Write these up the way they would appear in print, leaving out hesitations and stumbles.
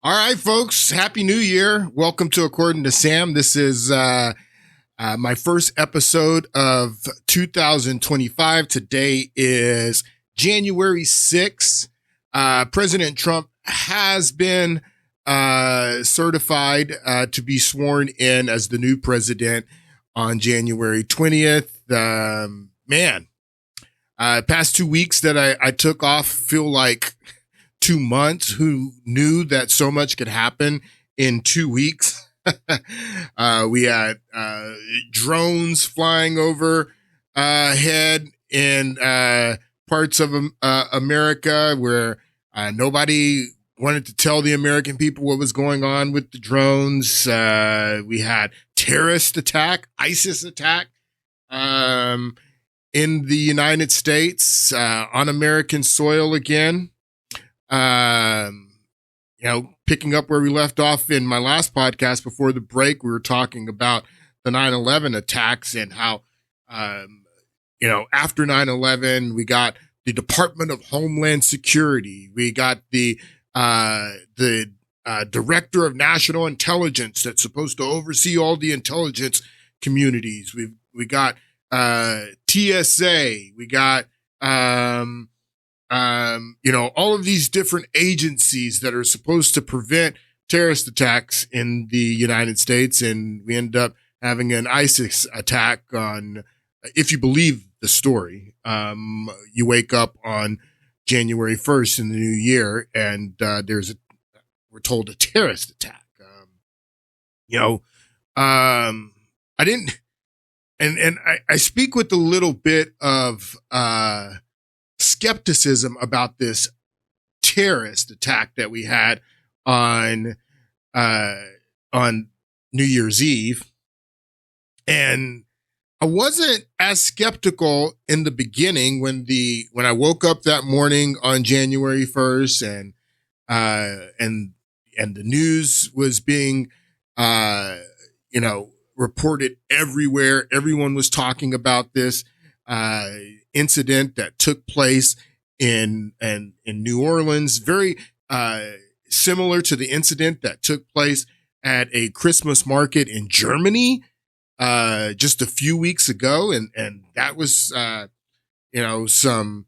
All right, folks. Happy New Year. Welcome to According to Sam. This is my first episode of 2025. Today is January 6th. President Trump has been certified to be sworn in as the new president on January 20th. Past 2 weeks that I took off feel like 2 months. Who knew that so much could happen in 2 weeks? We had drones flying over head in parts of America where nobody wanted to tell the American people what was going on with the drones. We had terrorist attack, ISIS attack in the United States on American soil again. Picking up where we left off in my last podcast before the break, we were talking about the 9/11 attacks and how, after 9/11, we got the Department of Homeland Security. We got the Director of National Intelligence that's supposed to oversee all the intelligence communities. We got TSA. We got all of these different agencies that are supposed to prevent terrorist attacks in the United States. And we end up having an ISIS attack on, if you believe the story, you wake up on January 1st in the new year and, we're told a terrorist attack. I didn't, and I speak with a little bit of, skepticism about this terrorist attack that we had on New Year's Eve. And I wasn't as skeptical in the beginning when I woke up that morning on January 1st and the news was being, reported everywhere. Everyone was talking about this incident that took place in New Orleans, very similar to the incident that took place at a Christmas market in Germany just a few weeks ago, and that was some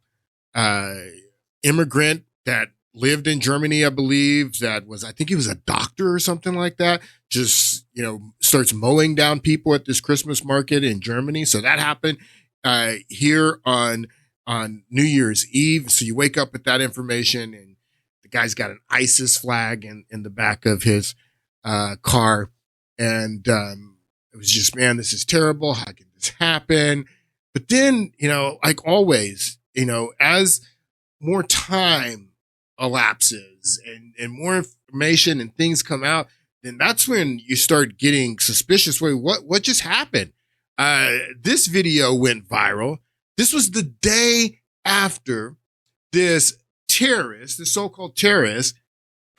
immigrant that lived in Germany, I believe, I think he was a doctor or something like that, just starts mowing down people at this Christmas market in Germany. So that happened here on New Year's Eve. So you wake up with that information and the guy's got an ISIS flag in the back of his car. And it was just, man, this is terrible. How can this happen? But then, like always, as more time elapses and more information and things come out, then that's when you start getting suspicious. Wait, what just happened? This video went viral. This was the day after this so-called terrorist,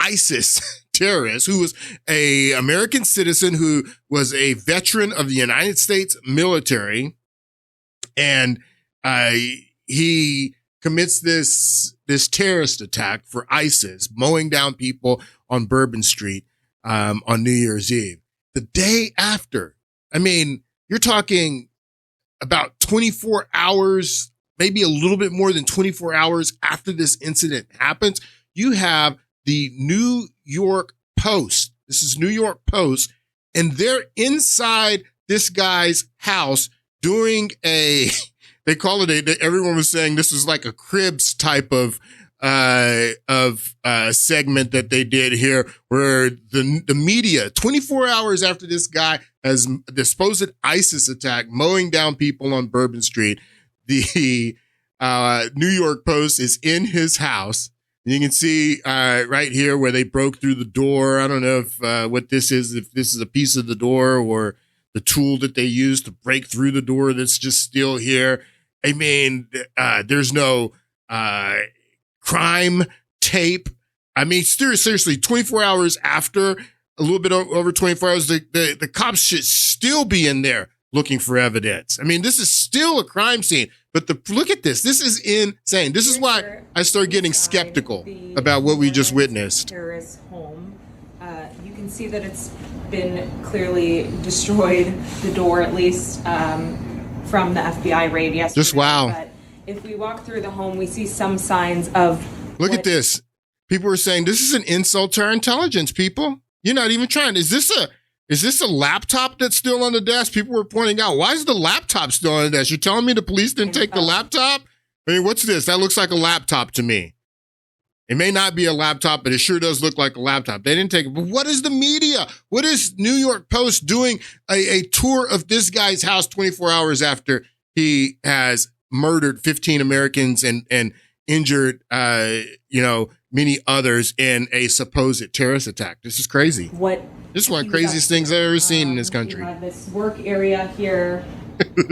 ISIS terrorist, who was a American citizen, who was a veteran of the United States military. And, he commits this terrorist attack for ISIS, mowing down people on Bourbon Street, on New Year's Eve. The day after, you're talking about 24 hours, maybe a little bit more than 24 hours after this incident happens, you have the New York Post. This is New York Post, and they're inside this guy's house doing they call it everyone was saying this was like a Cribs type of segment that they did here, where the media, 24 hours after this guy has the supposed ISIS attack, mowing down people on Bourbon Street, the New York Post is in his house. You can see right here where they broke through the door. I don't know if what this is, if this is a piece of the door or the tool that they used to break through the door that's just still here. There's no crime tape. Seriously, 24 hours after, a little bit over 24 hours, the cops should still be in there looking for evidence. This is still a crime scene, but look at this. This is insane. This is why I started getting skeptical about what we just witnessed. Terrorist home can see that it's been clearly destroyed, the door at least, from the FBI raid yesterday. Just wow. But if we walk through the home, we see some signs of... Look at this. People are saying this is an insult to our intelligence, people. You're not even trying. Is this a laptop that's still on the desk? People were pointing out, why is the laptop still on the desk? You're telling me the police didn't take the laptop? I mean, what's this? That looks like a laptop to me. It may not be a laptop, but it sure does look like a laptop. They didn't take it. But what is the media? What is New York Post doing a tour of this guy's house 24 hours after he has murdered 15 Americans and injured, many others in a supposed terrorist attack? This is crazy. This is one of the craziest things I've ever seen in this country. We have this work area here.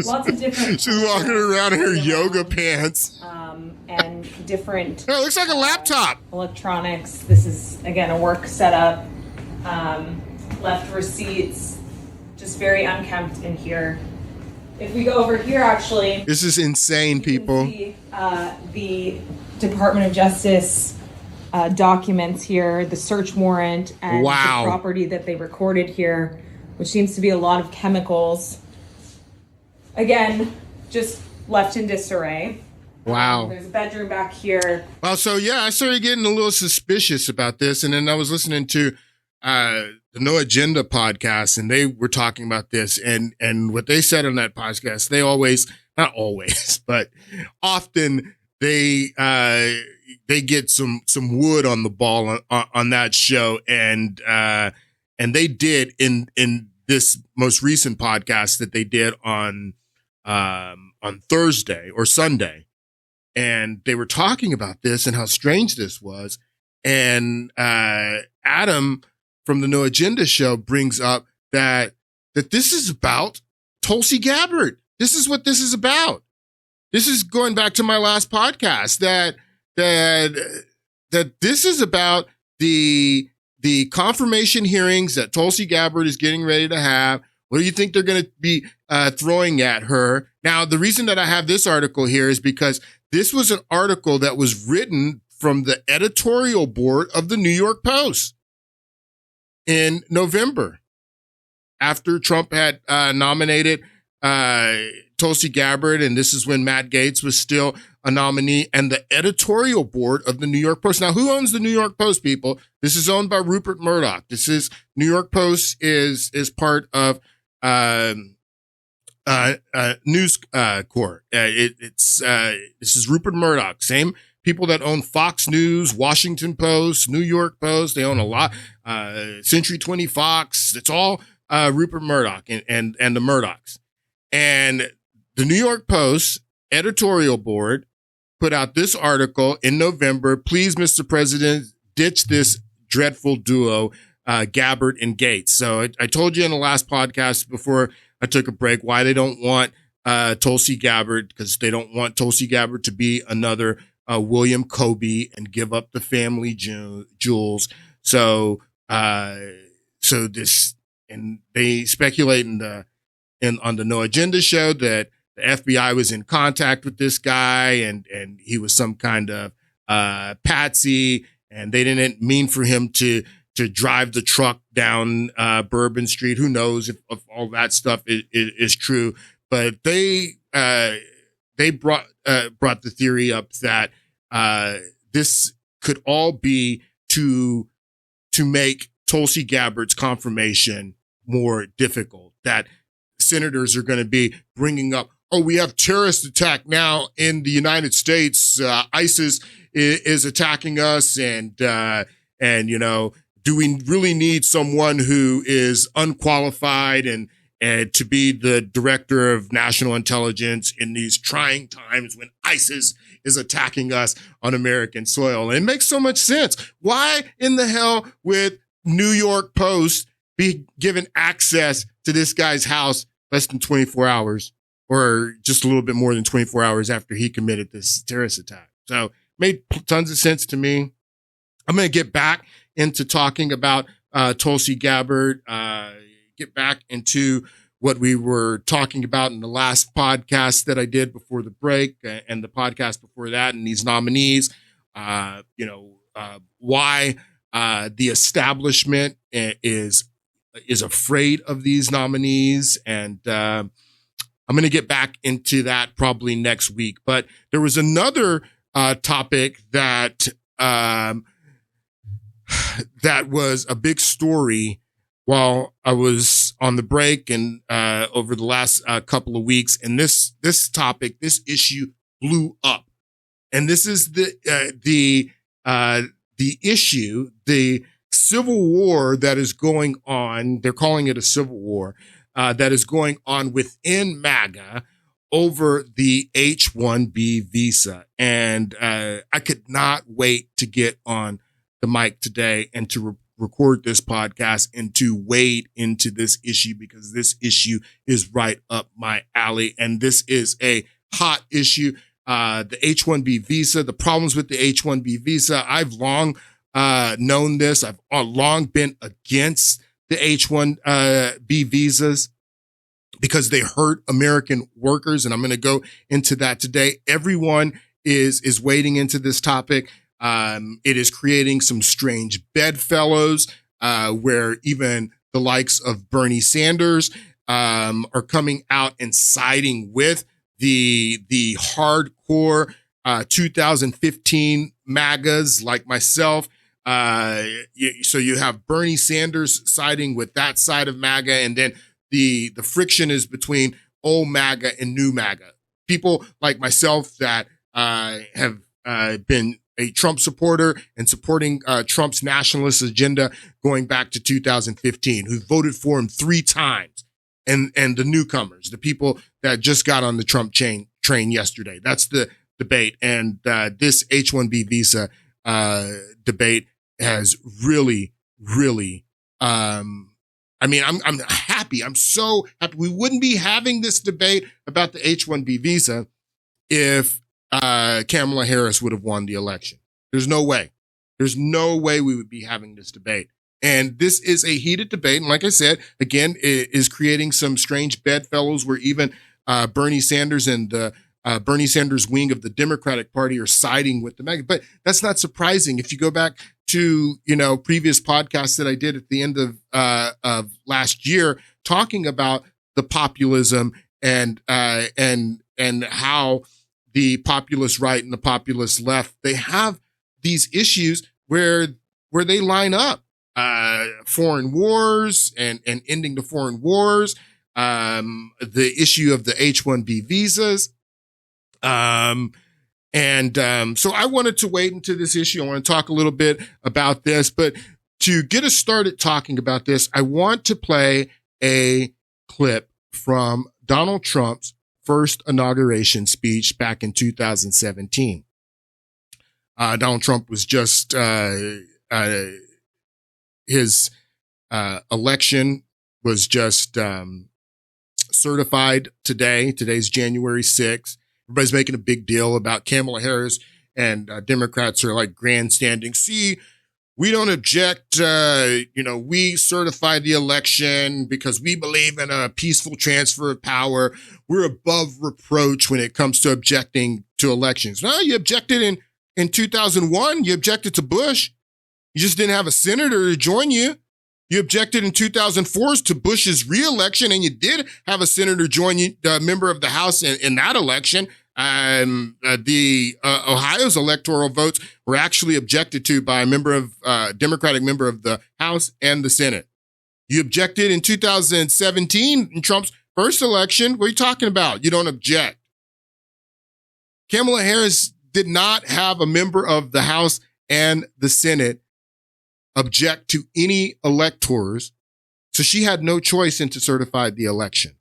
Lots of different... She's walking around in her yoga pants. And different... Oh, it looks like a laptop. Electronics. This is, again, a work setup. Left receipts. Just very unkempt in here. If we go over here, actually... This is insane, people. You can see the Department of Justice documents here, the search warrant, and the property that they recorded here, which seems to be a lot of chemicals. Again, just left in disarray. Wow. There's a bedroom back here. Well, so yeah, I started getting a little suspicious about this, and then I was listening to the No Agenda podcast, and they were talking about this, and what they said on that podcast, they always, not always, but often they get some wood on the ball on that show, and they did in this most recent podcast that they did on Thursday or Sunday. And they were talking about this and how strange this was. And Adam from the No Agenda show brings up that this is about Tulsi Gabbard. This is what this is about. This is going back to my last podcast that this is about the confirmation hearings that Tulsi Gabbard is getting ready to have. What do you think they're going to be throwing at her? Now, the reason that I have this article here is because this was an article that was written from the editorial board of the New York Post in November, after Trump had nominated Tulsi Gabbard, and this is when Matt Gaetz was still a nominee, and the editorial board of the New York Post. Now, who owns the New York Post, people? This is owned by Rupert Murdoch. This is New York Post is part of News Corp. This is Rupert Murdoch, same people that own Fox News, Washington Post, New York Post. They own a lot. Century 20 Fox. It's all Rupert Murdoch and the Murdochs. And the New York Post editorial board put out this article in November. Please, Mr. President, ditch this dreadful duo, Gabbard and Gaetz. So I told you in the last podcast before I took a break why they don't want Tulsi Gabbard, because they don't want Tulsi Gabbard to be another William Kobe and give up the family jewels. So this, and they speculate on the No Agenda show that the FBI was in contact with this guy and he was some kind of patsy, and they didn't mean for him to drive the truck down Bourbon Street. Who knows if all that stuff is true? But they brought the theory up that this could all be to make Tulsi Gabbard's confirmation more difficult. That senators are going to be bringing up, oh, we have terrorist attack now in the United States. ISIS is attacking us, and do we really need someone who is unqualified and to be the director of national intelligence in these trying times when ISIS is attacking us on American soil? And it makes so much sense. Why in the hell would New York Post be given access to this guy's house less than 24 hours or just a little bit more than 24 hours after he committed this terrorist attack? So it made tons of sense to me. I'm going to get back into talking about Tulsi Gabbard, get back into what we were talking about in the last podcast that I did before the break and the podcast before that, and these nominees, why The establishment is afraid of these nominees, and I'm going to get back into that probably next week. But there was another topic that that was a big story while I was on the break and over the last couple of weeks. And this topic, this issue blew up. And this is the issue, the civil war that is going on. They're calling it a civil war that is going on within MAGA over the H-1B visa. And I could not wait to get on the mic today and to record this podcast and to wade into this issue, because this issue is right up my alley. And this is a hot issue. The H-1B visa, the problems with the H-1B visa. I've long known this. I've long been against the H-1B visas because they hurt American workers. And I'm going to go into that today. Everyone is wading into this topic. It is creating some strange bedfellows, where even the likes of Bernie Sanders, are coming out and siding with the hardcore, 2015 MAGAs like myself. So you have Bernie Sanders siding with that side of MAGA, and then the friction is between old MAGA and new MAGA. People like myself that have been a Trump supporter and supporting Trump's nationalist agenda going back to 2015, who voted for him 3 times, and the newcomers, the people that just got on the Trump train yesterday. That's the debate. And this H-1B visa debate has really, I'm happy. I'm so happy. We wouldn't be having this debate about the H-1B visa if Kamala Harris would have won the election. There's no way. There's no way we would be having this debate. And this is a heated debate. And like I said, again, it is creating some strange bedfellows where even Bernie Sanders and the Bernie Sanders wing of the Democratic Party are siding with the MAGA. But that's not surprising. If you go back to, previous podcasts that I did at the end of last year, talking about the populism and how the populist right and the populist left, they have these issues where they line up. Foreign wars and ending the foreign wars, the issue of the H-1B visas. So I wanted to wade into this issue. I want to talk a little bit about this, but to get us started talking about this, I want to play a clip from Donald Trump's first inauguration speech back in 2017. Donald Trump was just, his election was just certified today. Today's January 6th. Everybody's making a big deal about Kamala Harris, and Democrats are like grandstanding. See, we don't object. We certified the election because we believe in a peaceful transfer of power. We're above reproach when it comes to objecting to elections. Well, you objected in 2001. You objected to Bush. You just didn't have a senator to join you. You objected in 2004 to Bush's reelection, and you did have a senator join you, a member of the House in that election. The Ohio's electoral votes were actually objected to by a Democratic member of the House and the Senate. You objected in 2017 in Trump's first election. What are you talking about? You don't object. Kamala Harris did not have a member of the House and the Senate object to any electors, so she had no choice in to certify the election.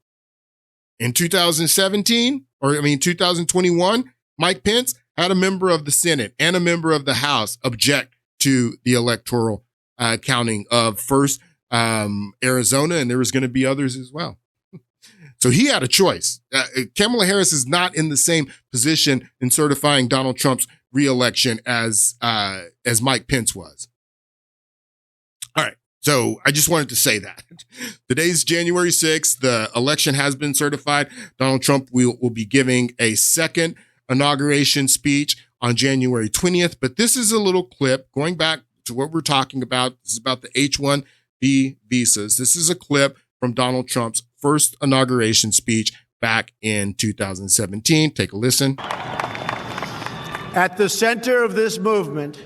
In 2021, Mike Pence had a member of the Senate and a member of the House object to the electoral counting of first Arizona, and there was going to be others as well. So he had a choice. Kamala Harris is not in the same position in certifying Donald Trump's reelection as Mike Pence was. All right. So I just wanted to say that. Today's January 6th. The election has been certified. Donald Trump will be giving a second inauguration speech on January 20th. But this is a little clip going back to what we're talking about. This is about the H-1B visas. This is a clip from Donald Trump's first inauguration speech back in 2017. Take a listen. At the center of this movement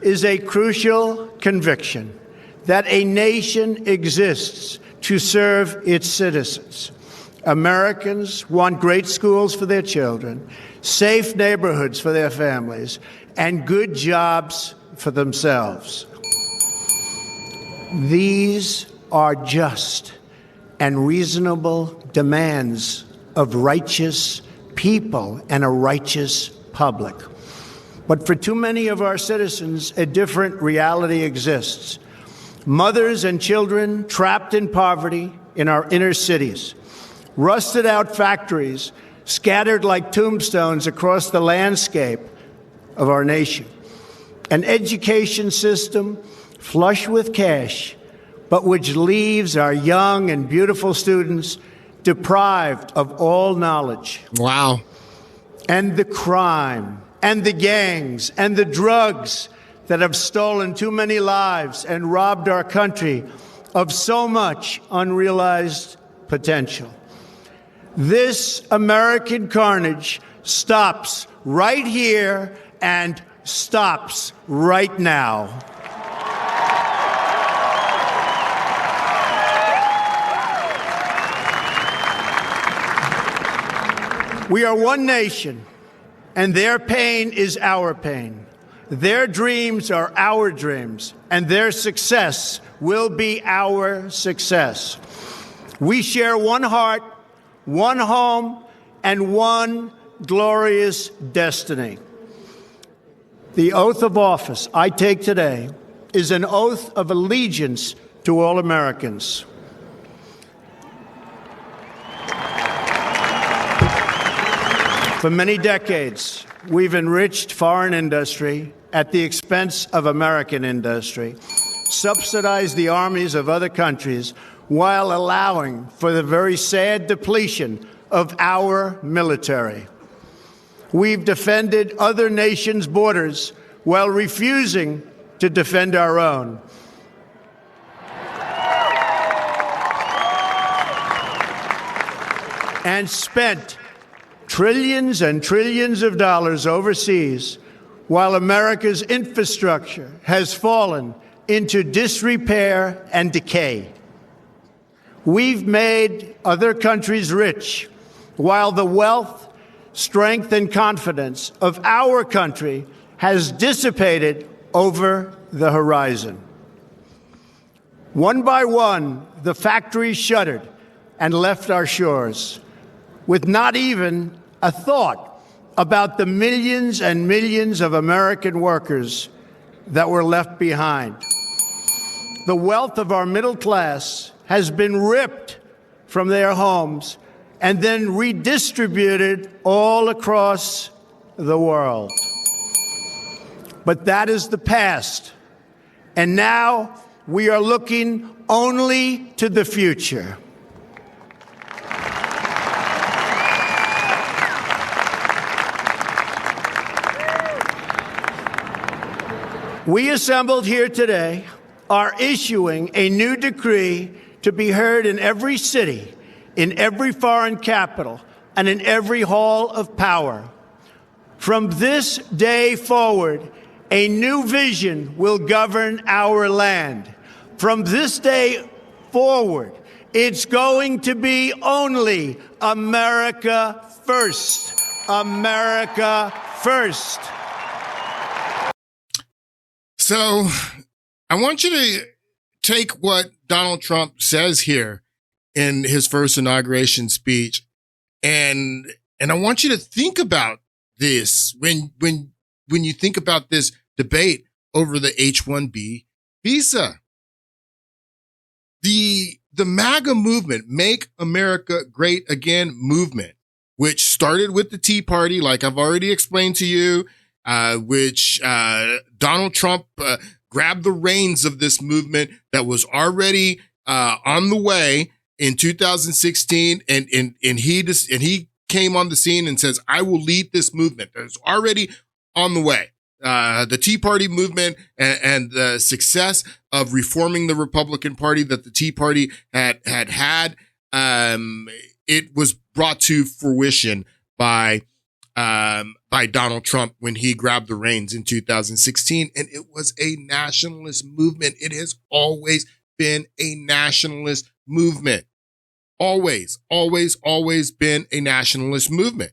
is a crucial conviction that a nation exists to serve its citizens. Americans want great schools for their children, safe neighborhoods for their families, and good jobs for themselves. These are just and reasonable demands of righteous people and a righteous public. But for too many of our citizens, a different reality exists. Mothers and children trapped in poverty in our inner cities, rusted out factories scattered like tombstones across the landscape of our nation, an education system flush with cash, but which leaves our young and beautiful students deprived of all knowledge. Wow. And the crime and the gangs and the drugs that have stolen too many lives and robbed our country of so much unrealized potential. This American carnage stops right here and stops right now. We are one nation, and their pain is our pain. Their dreams are our dreams, and their success will be our success. We share one heart, one home, and one glorious destiny. The oath of office I take today is an oath of allegiance to all Americans. For many decades, we've enriched foreign industry at the expense of American industry, subsidized the armies of other countries while allowing for the very sad depletion of our military. We've defended other nations' borders while refusing to defend our own. And spent trillions and trillions of dollars overseas while America's infrastructure has fallen into disrepair and decay. We've made other countries rich while the wealth, strength, and confidence of our country has dissipated over the horizon. One by one, the factories shuttered and left our shores, with not even a thought about the millions and millions of American workers that were left behind. The wealth of our middle class has been ripped from their homes and then redistributed all across the world. But that is the past, and now we are looking only to the future. We assembled here today are issuing a new decree to be heard in every city, in every foreign capital, and in every hall of power. From this day forward, a new vision will govern our land. From this day forward, it's going to be only America first. America first. So I want you to take what Donald Trump says here in his first inauguration speech, and I want you to think about this when you think about this debate over the H-1B visa. The MAGA movement, Make America Great Again movement, which started with the Tea Party, like I've already explained to you, which Donald Trump grabbed the reins of this movement that was already on the way in 2016, and he came on the scene and says, "I will lead this movement." It's already on the way. the Tea Party movement and the success of reforming the Republican Party that the Tea Party had, it was brought to fruition by Donald Trump when he grabbed the reins in 2016. And it was a nationalist movement. It has always been a nationalist movement. Always, always, always been a nationalist movement.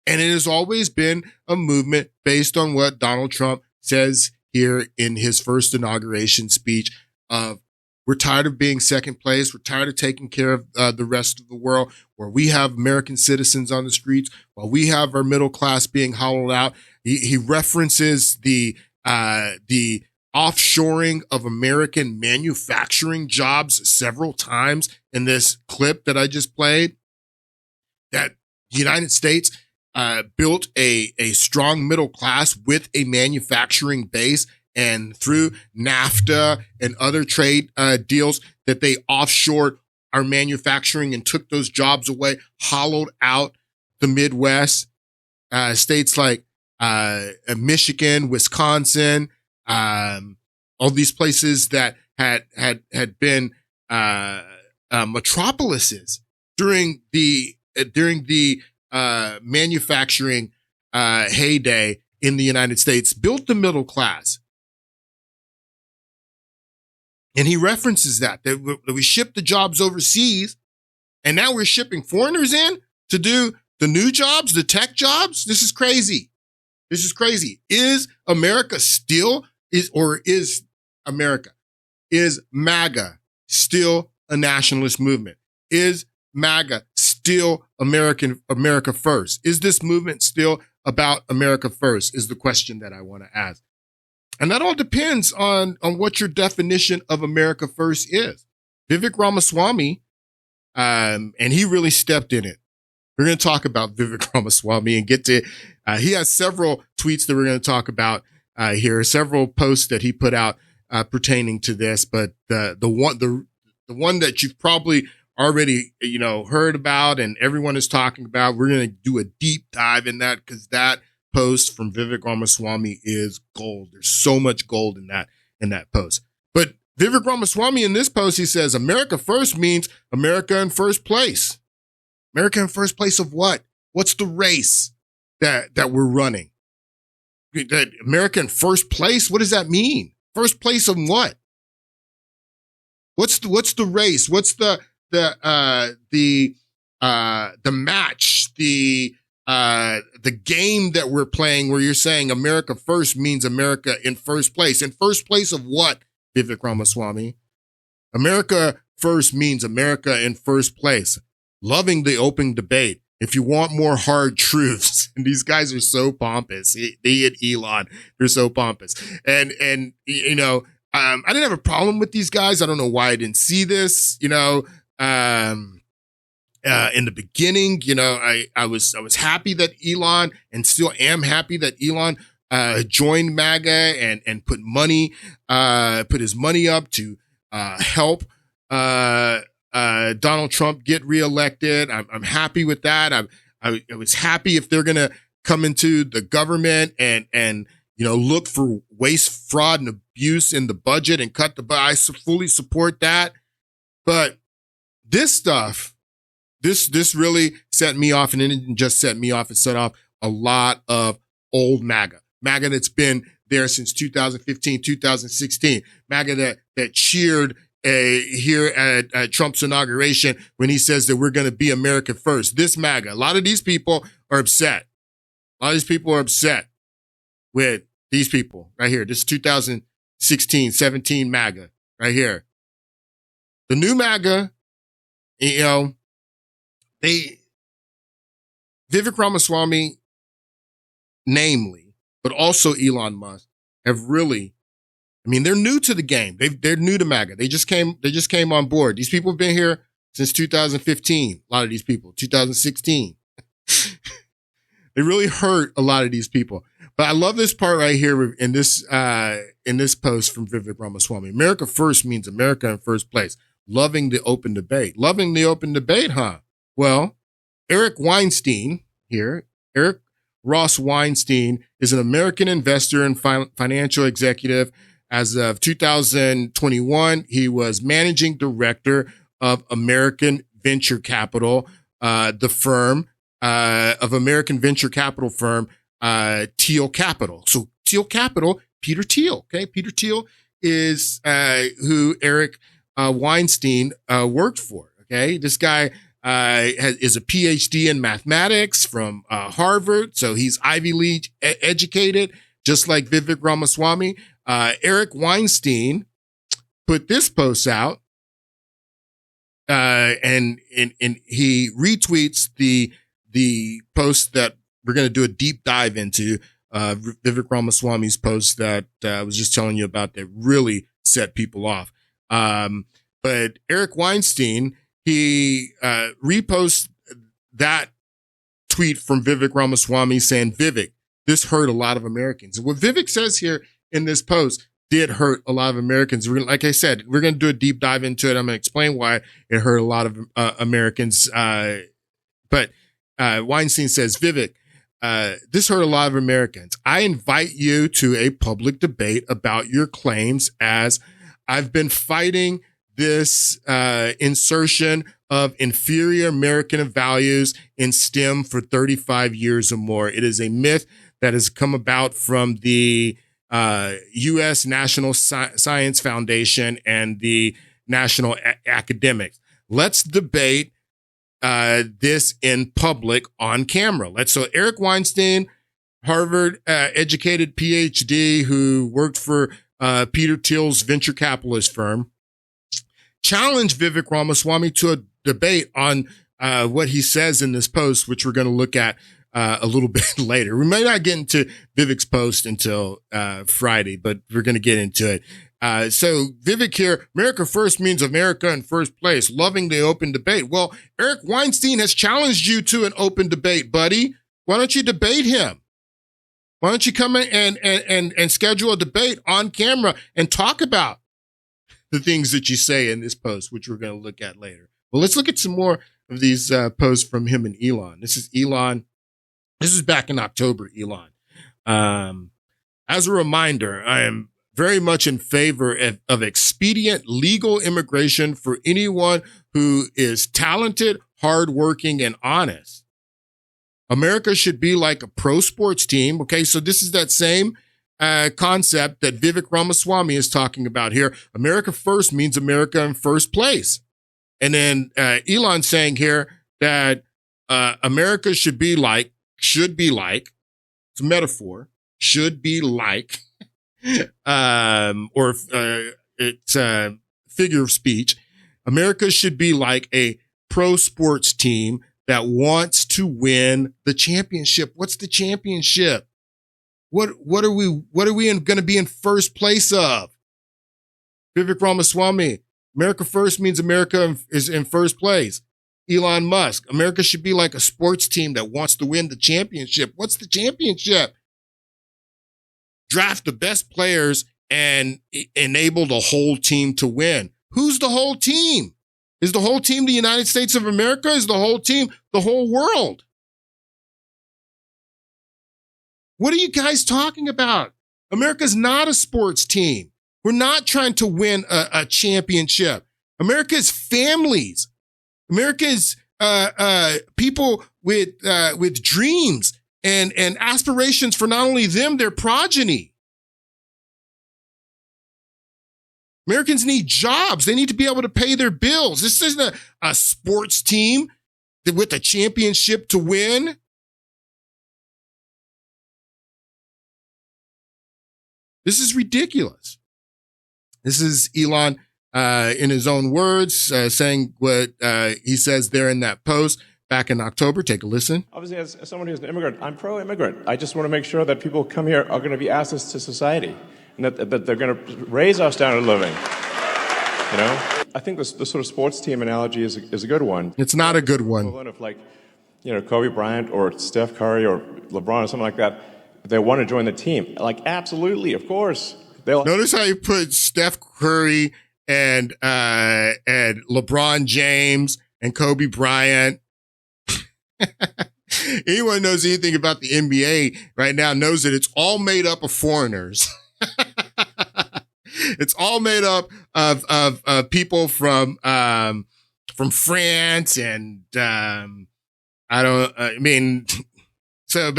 And it has always been a movement based on what Donald Trump says here in his first inauguration speech of, we're tired of being second place. We're tired of taking care of the rest of the world, where we have American citizens on the streets, while we have our middle class being hollowed out. He references the offshoring of American manufacturing jobs several times in this clip that I just played. That the United States built a strong middle class with a manufacturing base, and through NAFTA and other trade deals that they offshored our manufacturing and took those jobs away, hollowed out the Midwest, states like Michigan, Wisconsin, all these places that had been metropolises during the manufacturing heyday in the United States, built the middle class. And he references that we shipped the jobs overseas, and now we're shipping foreigners in to do the new jobs, the tech jobs. This is crazy. This is crazy. Is America still is MAGA still a nationalist movement? Is MAGA still America first? Is this movement still about America first? Is the question that I want to ask. And that all depends on what your definition of America first is. Vivek Ramaswamy, and he really stepped in it. We're going to talk about Vivek Ramaswamy and get to, he has several tweets that we're going to talk about here, several posts that he put out pertaining to this. But the one that you've probably already, heard about and everyone is talking about, we're going to do a deep dive in that, because that post from Vivek Ramaswamy is gold. There's so much gold in that post. But Vivek Ramaswamy in this post, he says, America first means America in first place. America in first place of what? What's the race that we're running? That America in first place? What does that mean? First place of what? What's the race? What's the match? The game that we're playing, where you're saying America first means America in first place. In first place of what, Vivek Ramaswamy? America first means America in first place. Loving the open debate. If you want more hard truths, and these guys are so pompous, they and Elon, they're so pompous. And I didn't have a problem with these guys. I don't know why I didn't see this, in the beginning. I was happy that Elon, and still am happy that Elon joined MAGA and put his money up to help Donald Trump get reelected. I'm happy with that. I was happy if they're gonna come into the government and look for waste, fraud, and abuse in the budget and cut the budget. I fully support that. But this stuff, this really set me off, and it didn't just set me off. It set off a lot of old MAGA that's been there since 2015, 2016. MAGA that cheered here at Trump's inauguration when he says that we're going to be America first. This MAGA, a lot of these people are upset. A lot of these people are upset with these people right here. This is 2016, 17 MAGA right here. The new MAGA, Vivek Ramaswamy, namely, but also Elon Musk, have really, they're new to the game. They're new to MAGA. They just came on board. These people have been here since 2015. A lot of these people, 2016. They really hurt a lot of these people. But I love this part right here in this post from Vivek Ramaswamy. America first means America in first place. Loving the open debate. Loving the open debate, huh? Well, Eric Weinstein here. Eric Ross Weinstein is an American investor and financial executive. As of 2021, he was managing director of American Venture Capital, the firm of American venture capital firm Thiel Capital. So Thiel Capital, Peter Thiel. Okay, Peter Thiel is who Eric Weinstein worked for. Okay, this guy is a PhD in mathematics from Harvard, so he's Ivy League educated, just like Vivek Ramaswamy. Eric Weinstein put this post out, and he retweets the post that we're going to do a deep dive into, Vivek Ramaswamy's post that I was just telling you about that really set people off. But Eric Weinstein, he reposts that tweet from Vivek Ramaswamy saying, Vivek, this hurt a lot of Americans. And what Vivek says here in this post did hurt a lot of Americans. Like I said, we're going to do a deep dive into it. I'm going to explain why it hurt a lot of Americans. But Weinstein says, Vivek, this hurt a lot of Americans. I invite you to a public debate about your claims, as I've been fighting this insertion of inferior American values in STEM for 35 years or more. It is a myth that has come about from the U.S. National Science Foundation and the National Academics. Let's debate this in public on camera. So Eric Weinstein, Harvard educated PhD who worked for Peter Thiel's venture capitalist firm, challenged Vivek Ramaswamy to a debate on what he says in this post, which we're going to look at a little bit later. We may not get into Vivek's post until Friday, but we're going to get into it. So Vivek here, America first means America in first place, loving the open debate. Well, Eric Weinstein has challenged you to an open debate, buddy. Why don't you debate him? Why don't you come in and schedule a debate on camera and talk about the things that you say in this post, which we're going to look at later. Well, let's look at some more of these posts from him and Elon. This is Elon. This is back in October, Elon. As a reminder, I am very much in favor of expedient legal immigration for anyone who is talented, hardworking, and honest. America should be like a pro sports team. Okay, so this is that same concept that Vivek Ramaswamy is talking about here. America first means America in first place. And then Elon saying here that America should be like, it's a metaphor, should be like, or it's a figure of speech. America should be like a pro sports team that wants to win the championship. What's the championship? What are we going to be in first place of? Vivek Ramaswamy, America first means America is in first place. Elon Musk, America should be like a sports team that wants to win the championship. What's the championship? Draft the best players and enable the whole team to win. Who's the whole team? Is the whole team the United States of America? Is the whole team the whole world? What are you guys talking about? America's not a sports team. We're not trying to win a championship. America is families. America is people with dreams and aspirations for not only them, their progeny. Americans need jobs. They need to be able to pay their bills. This isn't a sports team with a championship to win. This is ridiculous. This is Elon in his own words saying what he says there in that post back in October. Take a listen. Obviously, as someone who's an immigrant, I'm pro-immigrant. I just want to make sure that people who come here are going to be assets to society and that they're going to raise our standard of living. You know, I think the sort of sports team analogy is a good one. It's not a good one. Equivalent of like, Kobe Bryant or Steph Curry or LeBron or something like that. If they want to join the team, like absolutely, of course. Notice how you put Steph Curry and LeBron James and Kobe Bryant. Anyone who knows anything about the NBA right now knows that it's all made up of foreigners. It's all made up of people from France and but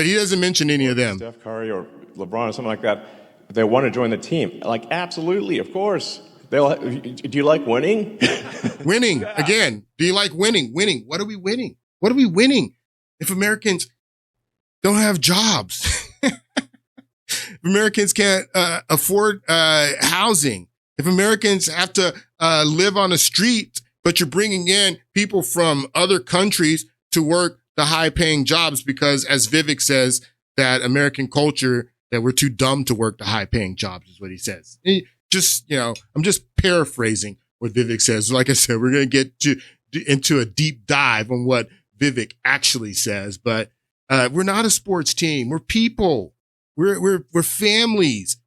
he doesn't mention any of them. Steph Curry or LeBron or something like that. They want to join the team. Like, absolutely, of course. Do you like winning? Winning again. Do you like winning? Winning. What are we winning? What are we winning? If Americans don't have jobs, if Americans can't afford housing, if Americans have to live on the street, but you're bringing in people from other countries to work the high-paying jobs because, as Vivek says, that American culture, that we're too dumb to work the high-paying jobs is what he says. I'm just paraphrasing what Vivek says. Like I said, we're going to get into a deep dive on what Vivek actually says, but we're not a sports team. We're people. We're families.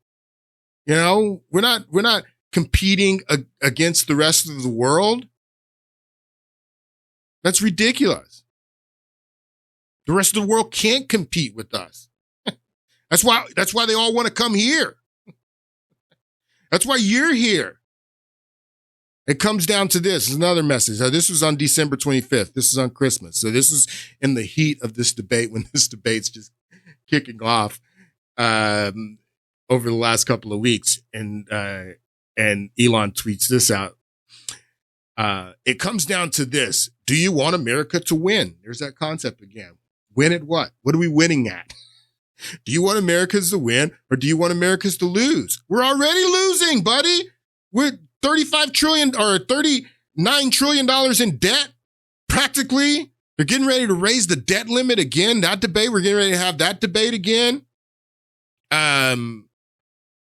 We're not competing against the rest of the world. That's ridiculous. The rest of the world can't compete with us. That's why they all want to come here. That's why you're here. It comes down to this. This is another message. This was on December 25th. This is on Christmas. So this is in the heat of this debate, when this debate's just kicking off over the last couple of weeks. And Elon tweets this out. It comes down to this. Do you want America to win? There's that concept again. Win at what? What are we winning at? Do you want Americans to win, or do you want Americans to lose? We're already losing, buddy. We're $35 trillion or $39 trillion in debt. Practically, they're getting ready to raise the debt limit again. That debate, we're getting ready to have that debate again. You've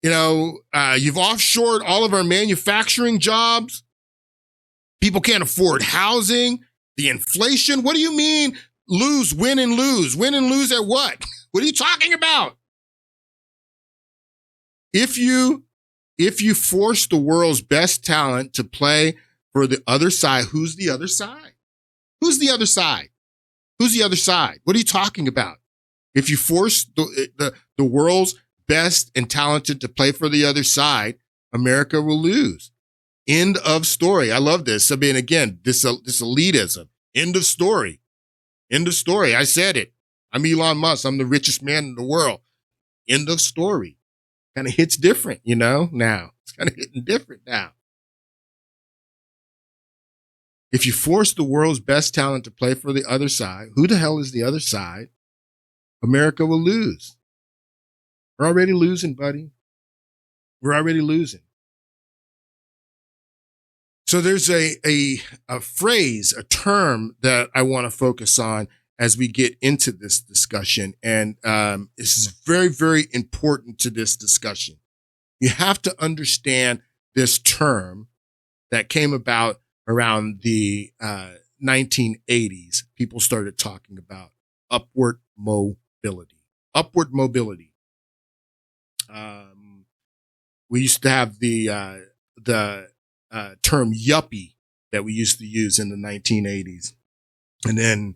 offshored all of our manufacturing jobs. People can't afford housing. The inflation. What do you mean lose, win and lose? Win and lose at what? What are you talking about? If you force the world's best talent to play for the other side, who's the other side? Who's the other side? Who's the other side? What are you talking about? If you force the world's best and talented to play for the other side, America will lose. End of story. I love this. I mean, again, this elitism. End of story. End of story. I said it. I'm Elon Musk. I'm the richest man in the world. End of story. Kind of hits different, now. It's kind of hitting different now. If you force the world's best talent to play for the other side, who the hell is the other side? America will lose. We're already losing, buddy. We're already losing. So there's a phrase, a term that I want to focus on as we get into this discussion. And this is very, very important to this discussion. You have to understand this term that came about around the 1980s. People started talking about upward mobility. Upward mobility. We used to have the term yuppie that we used to use in the 1980s. And then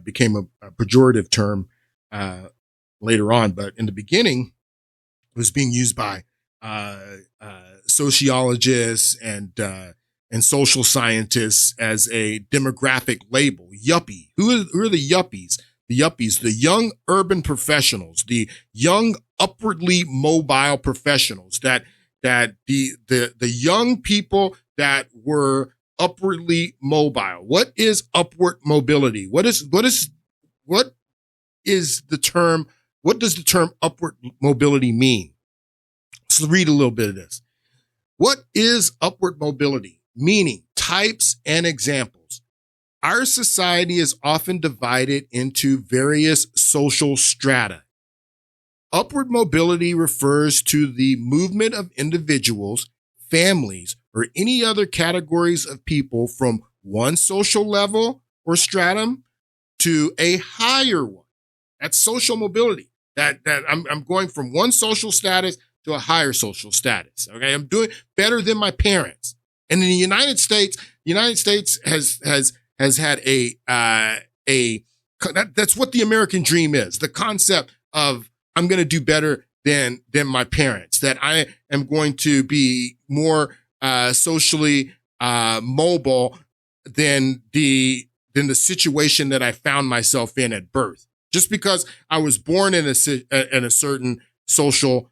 became a pejorative term later on. But in the beginning, it was being used by sociologists and social scientists as a demographic label. Yuppie. Who are the yuppies? The yuppies, the young urban professionals, the young upwardly mobile professionals, that the young people that were upwardly mobile. What is upward mobility? What is the term? What does the term upward mobility mean? Let's read a little bit of this. What is upward mobility? Meaning, types, and examples. Our society is often divided into various social strata. Upward mobility refers to the movement of individuals, families, or any other categories of people from one social level or stratum to a higher one. That's social mobility. That I'm going from one social status to a higher social status. Okay, I'm doing better than my parents. And in the United States has had a That's what the American dream is. The concept of I'm going to do better than my parents, that I am going to be more socially mobile than the situation that I found myself in at birth. Just because I was born in a certain social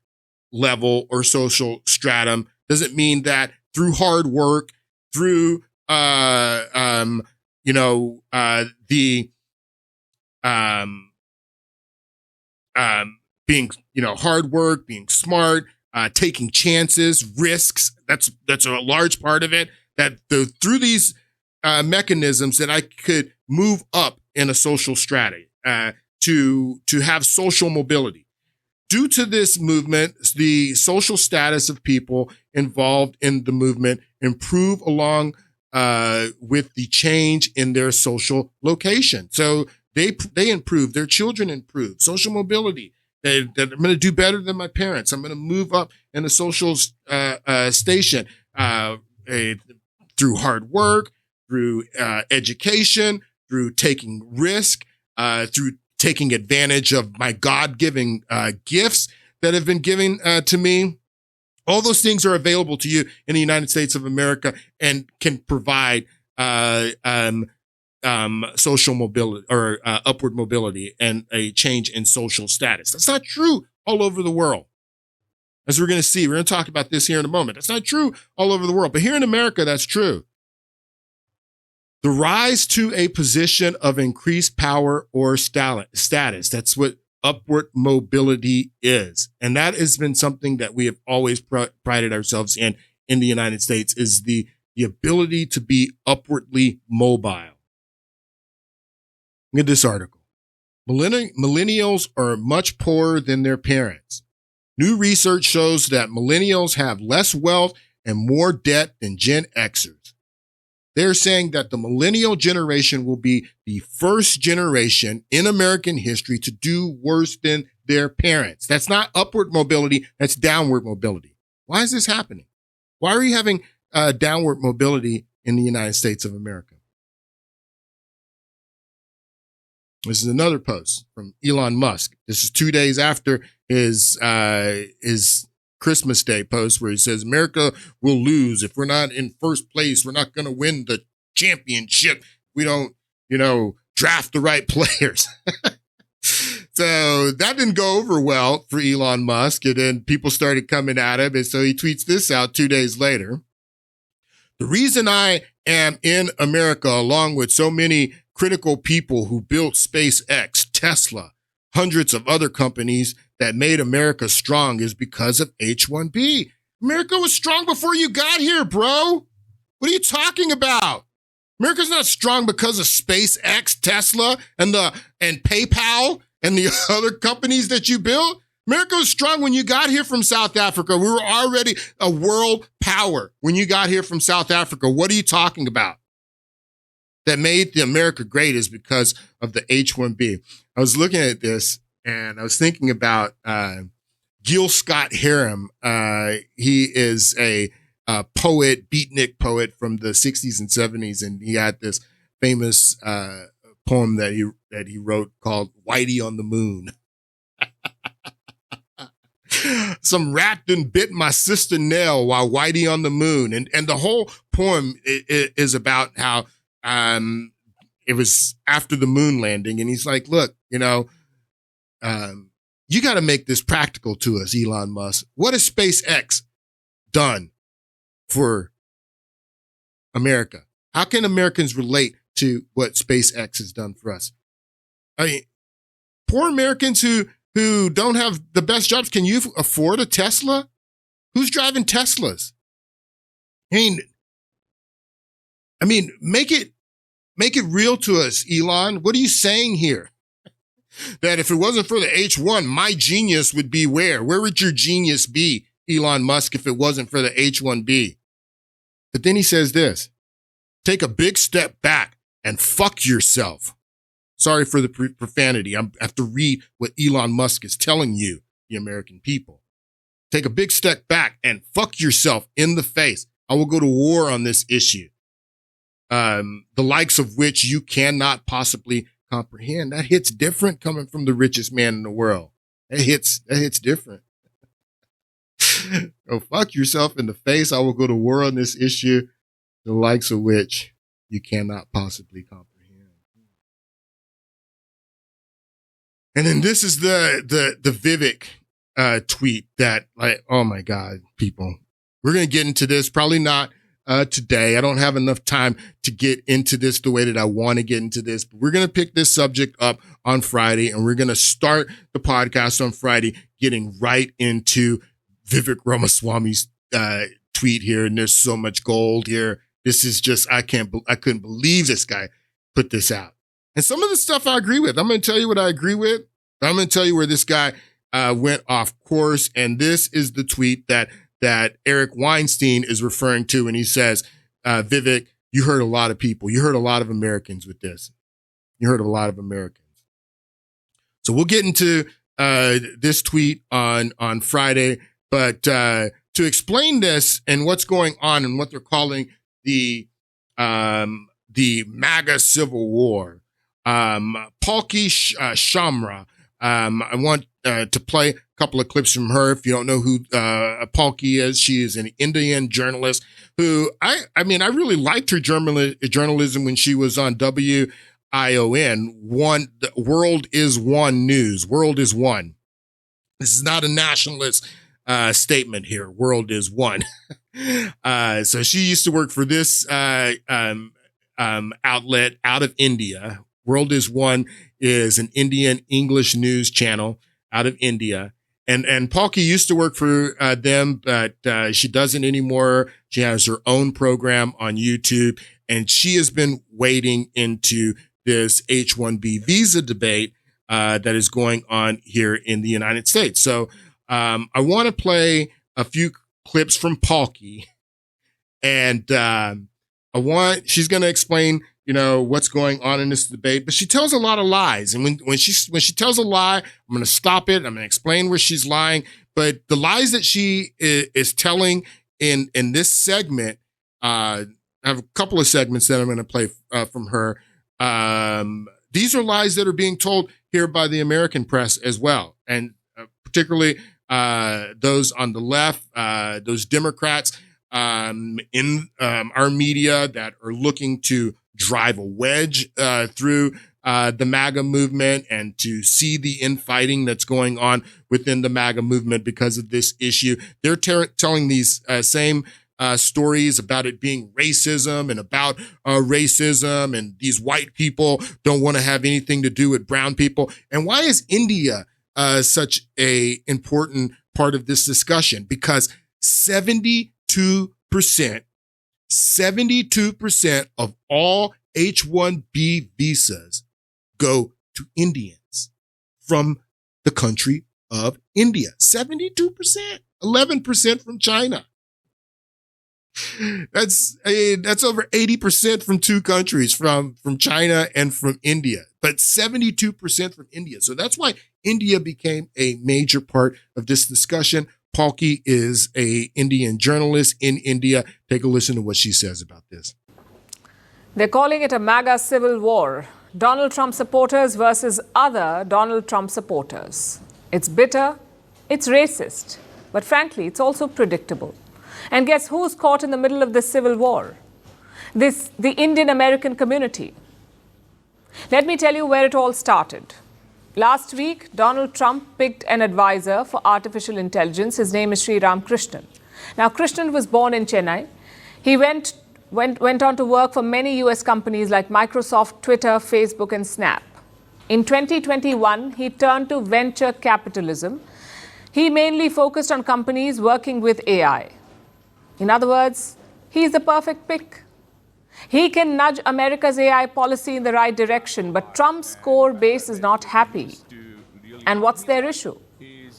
level or social stratum doesn't mean that through hard work, through being, hard work, being smart, taking chances, risks. That's a large part of it. That through these mechanisms that I could move up in a social strata to have social mobility. Due to this movement, the social status of people involved in the movement improve along with the change in their social location. So they improve, their children improve, social mobility. That I'm going to do better than my parents. I'm going to move up in a social station through hard work, through education, through taking risk, through taking advantage of my God-given gifts that have been given to me. All those things are available to you in the United States of America and can provide social mobility or upward mobility and a change in social status. That's not true all over the world. As we're going to see, we're going to talk about this here in a moment. That's not true all over the world, but here in America, that's true. The rise to a position of increased power or status. That's what upward mobility is. And that has been something that we have always prided ourselves in the United States, is the ability to be upwardly mobile. Look at this article. Millennials are much poorer than their parents. New research shows that millennials have less wealth and more debt than Gen Xers. They're saying that the millennial generation will be the first generation in American history to do worse than their parents. That's not upward mobility. That's downward mobility. Why is this happening? Why are you having downward mobility in the United States of America? This is another post from Elon Musk. This is 2 days after his Christmas Day post where he says, America will lose. If we're not in first place, we're not going to win the championship. We don't, draft the right players. So that didn't go over well for Elon Musk. And then people started coming at him. And so he tweets this out 2 days later. The reason I am in America, along with so many critical people who built SpaceX, Tesla, hundreds of other companies that made America strong, is because of H-1B. America was strong before you got here, bro. What are you talking about? America's not strong because of SpaceX, Tesla, and PayPal and the other companies that you built. America was strong when you got here from South Africa. We were already a world power when you got here from South Africa. What are you talking about? That made the America great is because of the H-1B. I was looking at this and I was thinking about Gil Scott-Heron. He is a poet, beatnik poet from the 60s and 70s, and he had this famous poem that he wrote called "Whitey on the Moon." Some rat done bit my sister Nell while Whitey on the moon, and the whole poem is about how it was after the moon landing, and he's like, look, you got to make this practical to us, Elon Musk. What has SpaceX done for America? How can Americans relate to what SpaceX has done for us? I mean, poor Americans who don't have the best jobs, can you afford a Tesla? Who's driving Teslas? I mean, make it real to us, Elon. What are you saying here? That if it wasn't for the H-1, my genius would be where? Where would your genius be, Elon Musk, if it wasn't for the H-1B? But then he says this, take a big step back and fuck yourself. Sorry for the profanity. I have to read what Elon Musk is telling you, the American people. Take a big step back and fuck yourself in the face. I will go to war on this issue. The likes of which you cannot possibly comprehend. That hits different coming from the richest man in the world. That hits different. Go fuck yourself in the face. I will go to war on this issue, the likes of which you cannot possibly comprehend. And then this is the Vivek tweet that, like, oh my God, people. We're going to get into this. Probably not today. I don't have enough time to get into this the way that I want to get into this. But we're going to pick this subject up on Friday, and we're going to start the podcast on Friday, getting right into Vivek Ramaswamy's tweet here. And there's so much gold here. This is just, I couldn't believe this guy put this out. And some of the stuff I agree with. I'm going to tell you what I agree with. I'm going to tell you where this guy went off course. And this is the tweet that Eric Weinstein is referring to when he says, Vivek, you hurt a lot of people. You hurt a lot of Americans with this. You hurt a lot of Americans. So we'll get into this tweet on Friday. But to explain this and what's going on and what they're calling the MAGA Civil War, Palki Shamra, I want to play a couple of clips from her. If you don't know who Palki is, she is an Indian journalist who I really liked her journalism when she was on WION. World is One News. World is One. This is not a nationalist statement here. World is one. So she used to work for this outlet out of India. World is One is an Indian English news channel out of India. And Palki used to work for them, but she doesn't anymore. She has her own program on YouTube, and she has been wading into this H-1B visa debate that is going on here in the United States. So I want to play a few clips from Palki, and she's going to explain, what's going on in this debate, but she tells a lot of lies. And when she tells a lie, I'm going to stop it. I'm going to explain where she's lying. But the lies that she is telling in this segment, I have a couple of segments that I'm going to play from her. These are lies that are being told here by the American press as well. And particularly those on the left, those Democrats in our media that are looking to drive a wedge through the MAGA movement and to see the infighting that's going on within the MAGA movement because of this issue. They're telling these same stories about it being racism and about racism, and these white people don't want to have anything to do with brown people. And why is India such a important part of this discussion? Because 72% of all H-1B visas go to Indians from the country of India. 72%, 11% from China. That's over 80% from two countries, from China and from India, but 72% from India. So that's why India became a major part of this discussion. Palki is an Indian journalist in India. Take a listen to what she says about this. They're calling it a MAGA civil war. Donald Trump supporters versus other Donald Trump supporters. It's bitter, it's racist, but frankly, it's also predictable. And guess who's caught in the middle of this civil war? The Indian American community. Let me tell you where it all started. Last week, Donald Trump picked an advisor for artificial intelligence. His name is Sri Ramakrishnan. Now, Krishnan was born in Chennai. He went on to work for many US companies like Microsoft, Twitter, Facebook, and Snap. In 2021, he turned to venture capitalism. He mainly focused on companies working with AI. In other words, he's the perfect pick. He can nudge America's AI policy in the right direction, but Trump's core base is not happy. And what's their issue?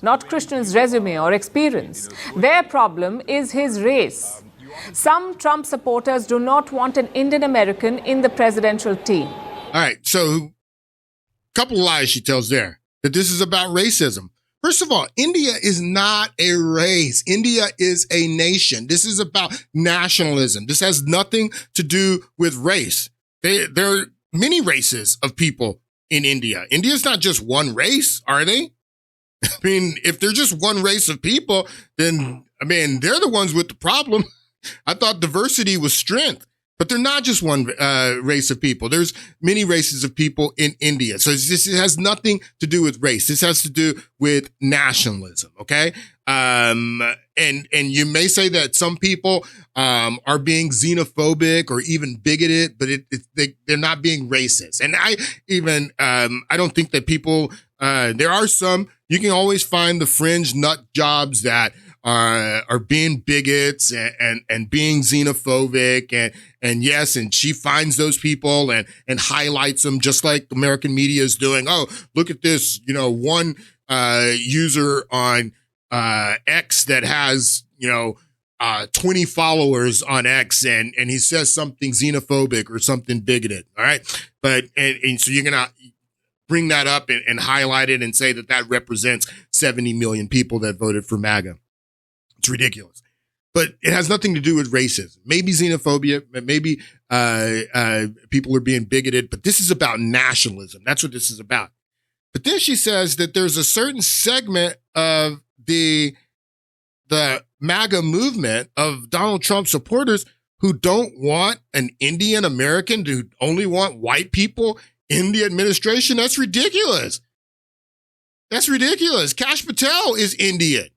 Not Krishnan's resume or experience. Their problem is his race. Some Trump supporters do not want an Indian American in the presidential team. All right, so a couple of lies she tells there, that this is about racism. First of all, India is not a race. India is a nation. This is about nationalism. This has nothing to do with race. There are many races of people in India. India's not just one race, are they? I mean, if they're just one race of people, then, I mean, they're the ones with the problem. I thought diversity was strength, but they're not just one race of people. There's many races of people in India. So it has nothing to do with race. This has to do with nationalism, okay? And you may say that some people are being xenophobic or even bigoted, but they're not being racist. And I don't think that people, there are some, you can always find the fringe nut jobs that are being bigots and being xenophobic and yes, and she finds those people and highlights them just like American media is doing. Oh, look at this, one user on X that has, 20 followers on X and he says something xenophobic or something bigoted. All right. But, and so you're going to bring that up and highlight it and say that represents 70 million people that voted for MAGA. It's ridiculous, but it has nothing to do with racism. Maybe xenophobia, maybe people are being bigoted, but this is about nationalism. That's what this is about. But then she says that there's a certain segment of the MAGA movement of Donald Trump supporters who don't want an Indian American, who only want white people in the administration. That's ridiculous. That's ridiculous. Kash Patel is Indian.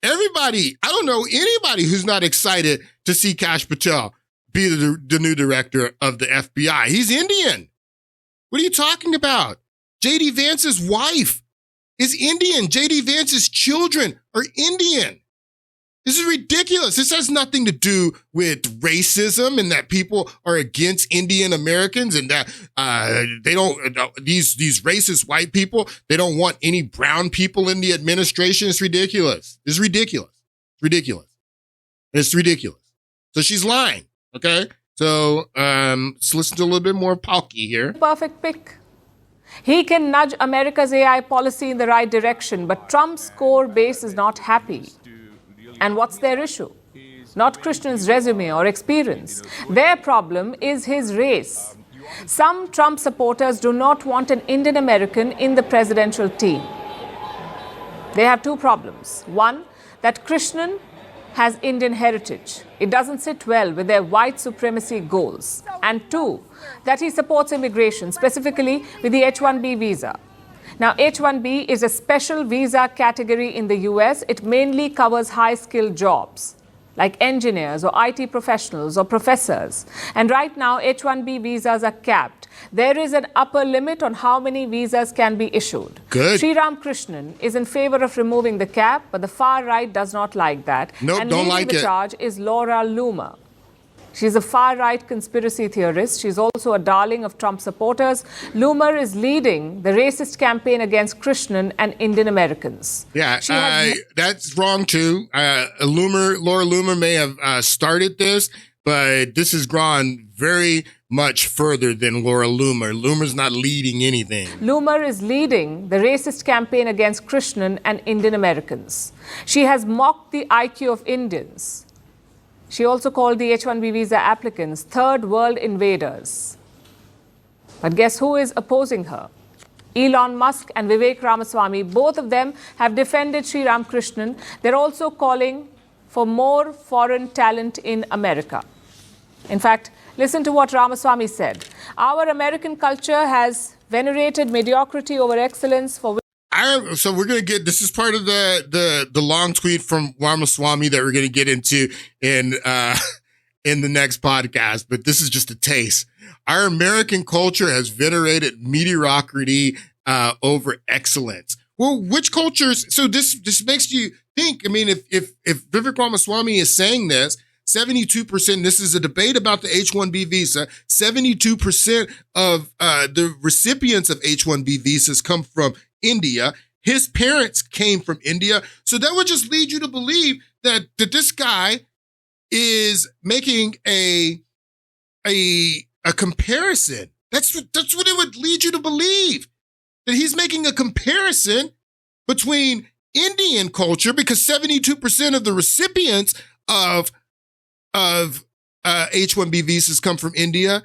Everybody, I don't know anybody who's not excited to see Kash Patel be the new director of the FBI. He's Indian. What are you talking about? J.D. Vance's wife is Indian. J.D. Vance's children are Indian. This is ridiculous. This has nothing to do with racism and that people are against Indian Americans and that they don't, these racist white people, they don't want any brown people in the administration. It's ridiculous. It's ridiculous. It's ridiculous. It's ridiculous. So she's lying. Okay. So let's listen to a little bit more Palki here. Perfect pick. He can nudge America's AI policy in the right direction, but Trump's core base is not happy. And what's their issue? Not Christian's resume or experience. Their problem is his race. Some Trump supporters do not want an Indian American in the presidential team. They have two problems. One, that Krishnan has Indian heritage. It doesn't sit well with their white supremacy goals. And two, that he supports immigration, specifically with the H-1B visa. Now, H-1B is a special visa category in the US. It mainly covers high-skilled jobs, like engineers or IT professionals or professors. And right now, H-1B visas are capped. There is an upper limit on how many visas can be issued. Good. Sri Ramakrishnan is in favor of removing the cap, but the far right does not like that. Nope, and don't like the it. charge is Laura Loomer. She's a far-right conspiracy theorist. She's also a darling of Trump supporters. Loomer is leading the racist campaign against Krishnan and Indian Americans. Yeah, that's wrong too. Laura Loomer may have started this, but this has gone very much further than Laura Loomer. Loomer's not leading anything. Loomer is leading the racist campaign against Krishnan and Indian Americans. She has mocked the IQ of Indians. She also called the H-1B visa applicants third world invaders. But guess who is opposing her? Elon Musk and Vivek Ramaswamy, both of them have defended Sri Ramakrishnan. They're also calling for more foreign talent in America. In fact, listen to what Ramaswamy said. Our American culture has venerated mediocrity over excellence for So we're going to get, this is part of the long tweet from Ramaswamy that we're going to get into in the next podcast, but this is just a taste. Our American culture has venerated mediocrity over excellence. Well, which cultures? So this makes you think. I mean, if Vivek Ramaswamy is saying this, 72%, this is a debate about the H-1B visa, 72% of the recipients of H-1B visas come from India. His parents came from India. So that would just lead you to believe that this guy is making a comparison. That's what it would lead you to believe. That he's making a comparison between Indian culture, because 72% of the recipients of H-1B visas come from India,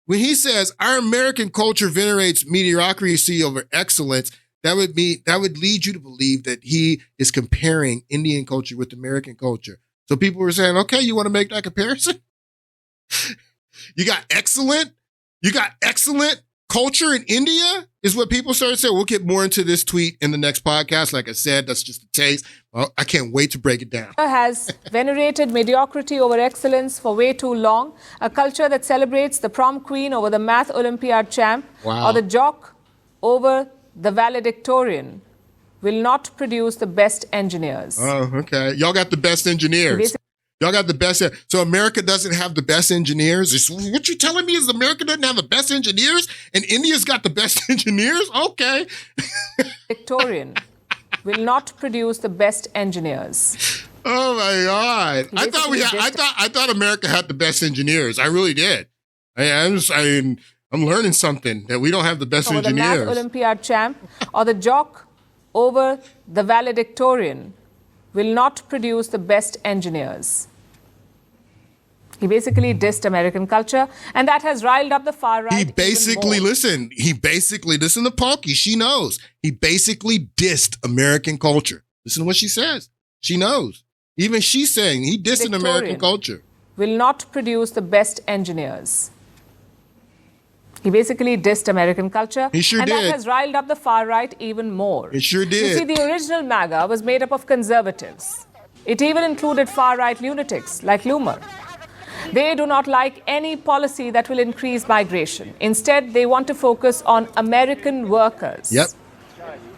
when he says our American culture venerates mediocrity over excellence, that would lead you to believe that he is comparing Indian culture with American culture. So people were saying, okay, you want to make that comparison? You got excellent culture in India is what people started saying. We'll get more into this tweet in the next podcast. Like I said, that's just a taste. Well, I can't wait to break it down. Has venerated mediocrity over excellence for way too long. A culture that celebrates the prom queen over the math Olympiad champ, or the jock over the valedictorian, will not produce the best engineers. Oh, okay. Y'all got the best engineers. Y'all got the best. So America doesn't have the best engineers? What you telling me is America doesn't have the best engineers and India's got the best engineers? Okay. Victorian will not produce the best engineers. Oh my God. I thought America had the best engineers. I really did. I'm learning something that we don't have the best engineers. The math Olympiad champ or the jock over the valedictorian will not produce the best engineers. He basically dissed American culture, and that has riled up the far right. Listen to Palky, she knows. He basically dissed American culture. Listen to what she says. She knows. Even she's saying he dissed American culture. Will not produce the best engineers. He basically dissed American culture. He sure did. And that has riled up the far right even more. It sure did. You see, the original MAGA was made up of conservatives. It even included far-right lunatics like Loomer. They do not like any policy that will increase migration. Instead, they want to focus on American workers. Yep.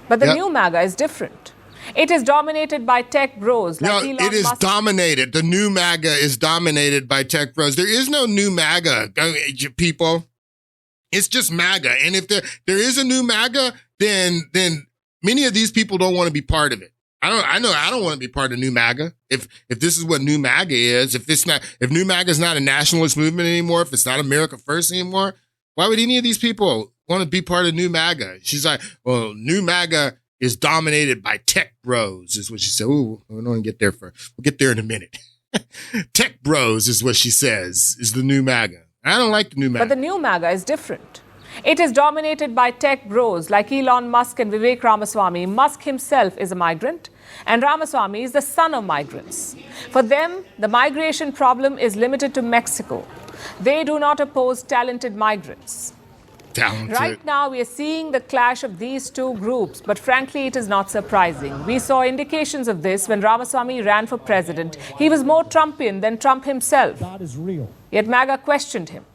But the new MAGA is different. It is dominated by tech bros like Elon Musk. It is dominated. The new MAGA is dominated by tech bros. There is no new MAGA, people. It's just MAGA. And if there is a new MAGA, then many of these people don't want to be part of it. I don't want to be part of new MAGA. If this is what new MAGA is, if new MAGA is not a nationalist movement anymore, if it's not America First anymore, why would any of these people want to be part of new MAGA? She's like, well, new MAGA is dominated by tech bros, is what she said. Ooh, we don't get there we'll get there in a minute. Tech bros is what she says is the new MAGA. I don't like the new MAGA. But the new MAGA is different. It is dominated by tech bros like Elon Musk and Vivek Ramaswamy. Musk himself is a migrant, and Ramaswamy is the son of migrants. For them, the migration problem is limited to Mexico. They do not oppose talented migrants. Right now, we are seeing the clash of these two groups, but frankly, it is not surprising. We saw indications of this when Ramaswamy ran for president. He was more Trumpian than Trump himself. God is real. Yet MAGA questioned him.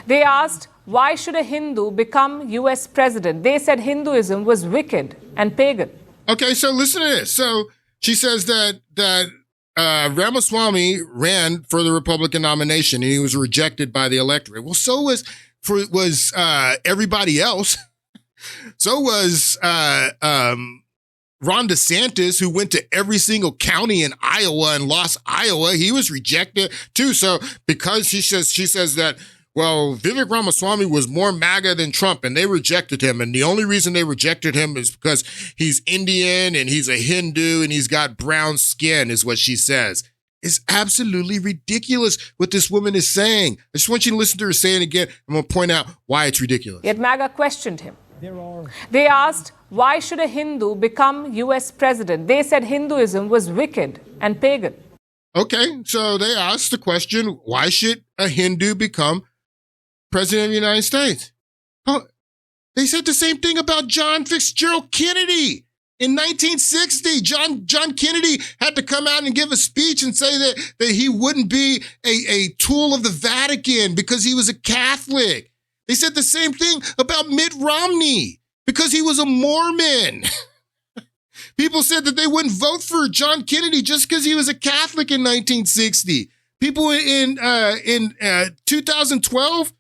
They asked, why should a Hindu become U.S. president? They said Hinduism was wicked and pagan. Okay, so listen to this. So she says that Ramaswamy ran for the Republican nomination and he was rejected by the electorate. Well, so was everybody else. So was Ron DeSantis, who went to every single county in Iowa and lost Iowa. He was rejected too. So because she says that, well, Vivek Ramaswamy was more MAGA than Trump and they rejected him. And the only reason they rejected him is because he's Indian and he's a Hindu and he's got brown skin, is what she says. It's absolutely ridiculous what this woman is saying. I just want you to listen to her say it again. I'm going to point out why it's ridiculous. Yet MAGA questioned him. They asked, why should a Hindu become U.S. president? They said Hinduism was wicked and pagan. Okay, so they asked the question, why should a Hindu become president of the United States? Oh, they said the same thing about John Fitzgerald Kennedy. In 1960, John Kennedy had to come out and give a speech and say that he wouldn't be a tool of the Vatican because he was a Catholic. They said the same thing about Mitt Romney because he was a Mormon. People said that they wouldn't vote for John Kennedy just because he was a Catholic in 1960. People in 2012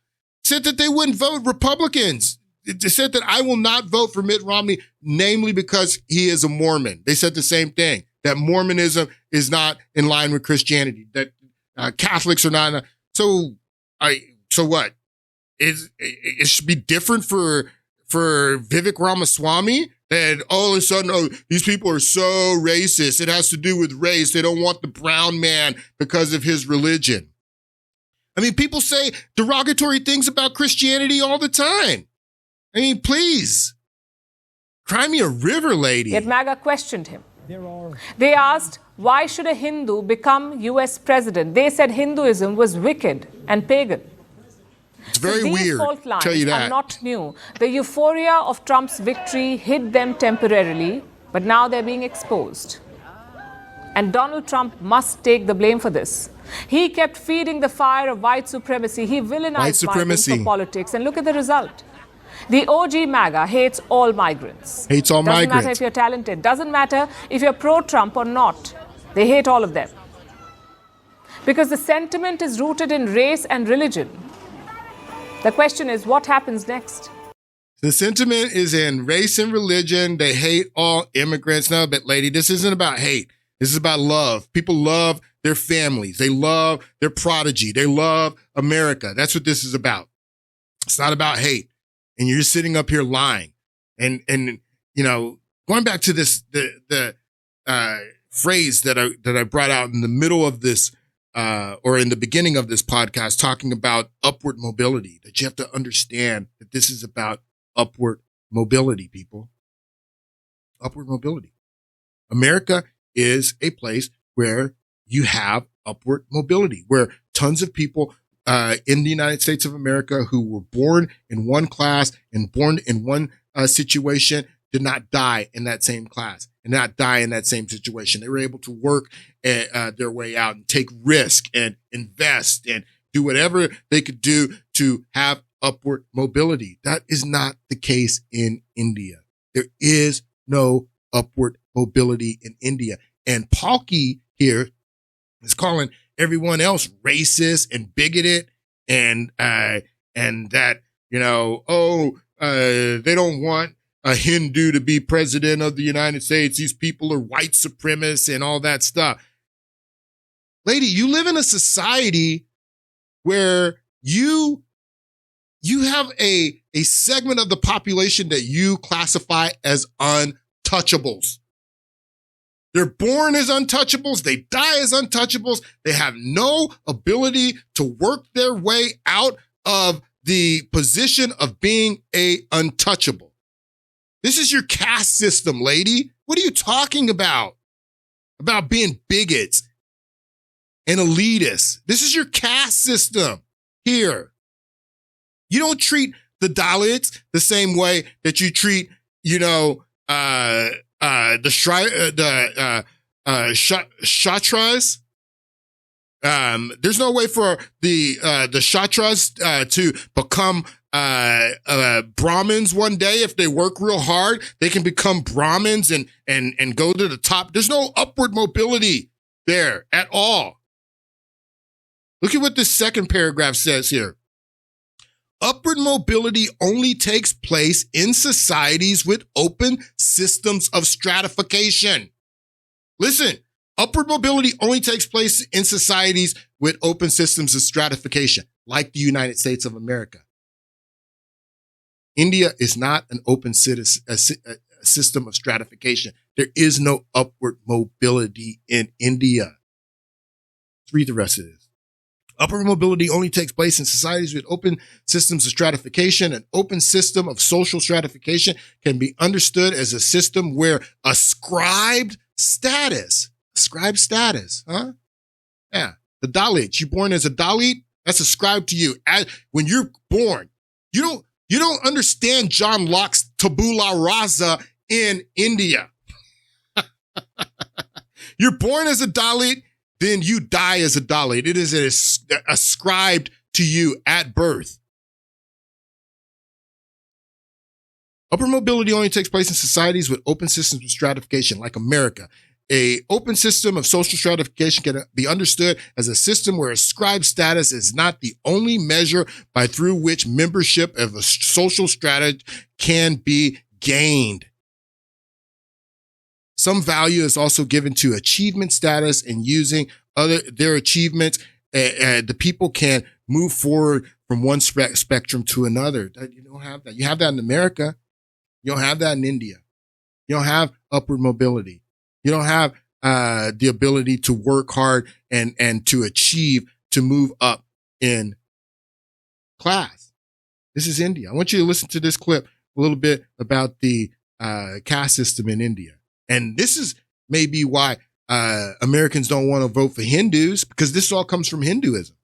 said that they wouldn't vote Republicans. They said that I will not vote for Mitt Romney, namely because he is a Mormon. They said the same thing, that Mormonism is not in line with Christianity, that Catholics are not. So what? It should be different for Vivek Ramaswamy, that all of a sudden, these people are so racist. It has to do with race. They don't want the brown man because of his religion. I mean, people say derogatory things about Christianity all the time. I mean, please. Cry me a river, lady. Yet MAGA questioned him. They asked, why should a Hindu become US president? They said Hinduism was wicked and pagan. It's very these weird, fault lines tell you that. are not new. The euphoria of Trump's victory hid them temporarily, but now they're being exposed. And Donald Trump must take the blame for this. He kept feeding the fire of white supremacy. He villainized migrants for politics. And look at the result. The OG MAGA hates all migrants. Hates all migrants. Doesn't matter if you're talented. Doesn't matter if you're pro-Trump or not. They hate all of them. Because the sentiment is rooted in race and religion. The question is, what happens next? The sentiment is in race and religion. They hate all immigrants. No, but lady, this isn't about hate. This is about love. People love their families. They love their prodigy. They love America. That's what this is about. It's not about hate. And you're sitting up here lying. And you know, going back to this, the phrase that I brought out in the middle of this, or in the beginning of this podcast, talking about upward mobility, that you have to understand that this is about upward mobility, people. Upward mobility. America is a place where you have upward mobility, where tons of people in the United States of America who were born in one class and born in one situation did not die in that same class and not die in that same situation. They were able to work their way out and take risk and invest and do whatever they could do to have upward mobility. That is not the case in India. There is no upward mobility in India. And Palki here is calling everyone else racist and bigoted and that, you know, they don't want a Hindu to be president of the United States. These people are white supremacists and all that stuff. Lady, you live in a society where you have a segment of the population that you classify as untouchables. They're born as untouchables. They die as untouchables. They have no ability to work their way out of the position of being a untouchable. This is your caste system, lady. What are you talking about? About being bigots and elitists. This is your caste system here. You don't treat the Dalits the same way that you treat, you know, Kshatras. There's no way for the Kshatras to become Brahmins one day. If they work real hard, they can become Brahmins and go to the top. There's no upward mobility there at all. Look at what this second paragraph says here. Upward mobility only takes place in societies with open systems of stratification. Listen, upward mobility only takes place in societies with open systems of stratification, like the United States of America. India is not an open system of stratification. There is no upward mobility in India. Let's read the rest of this. Upward mobility only takes place in societies with open systems of stratification. An open system of social stratification can be understood as a system where ascribed status, huh? Yeah. The Dalit, you're born as a Dalit, that's ascribed to you. When you're born, you don't understand John Locke's tabula rasa in India. You're born as a Dalit, then you die as a Dalit. It is ascribed to you at birth. Upward mobility only takes place in societies with open systems of stratification, like America. An open system of social stratification can be understood as a system where ascribed status is not the only measure through which membership of a social strata can be gained. Some value is also given to achievement status, and using their achievements, the people can move forward from one spectrum to another. You don't have that. You have that in America. You don't have that in India. You don't have upward mobility. You don't have the ability to work hard and to achieve, to move up in class. This is India. I want you to listen to this clip a little bit about the caste system in India. And this is maybe why Americans don't want to vote for Hindus, because this all comes from Hinduism.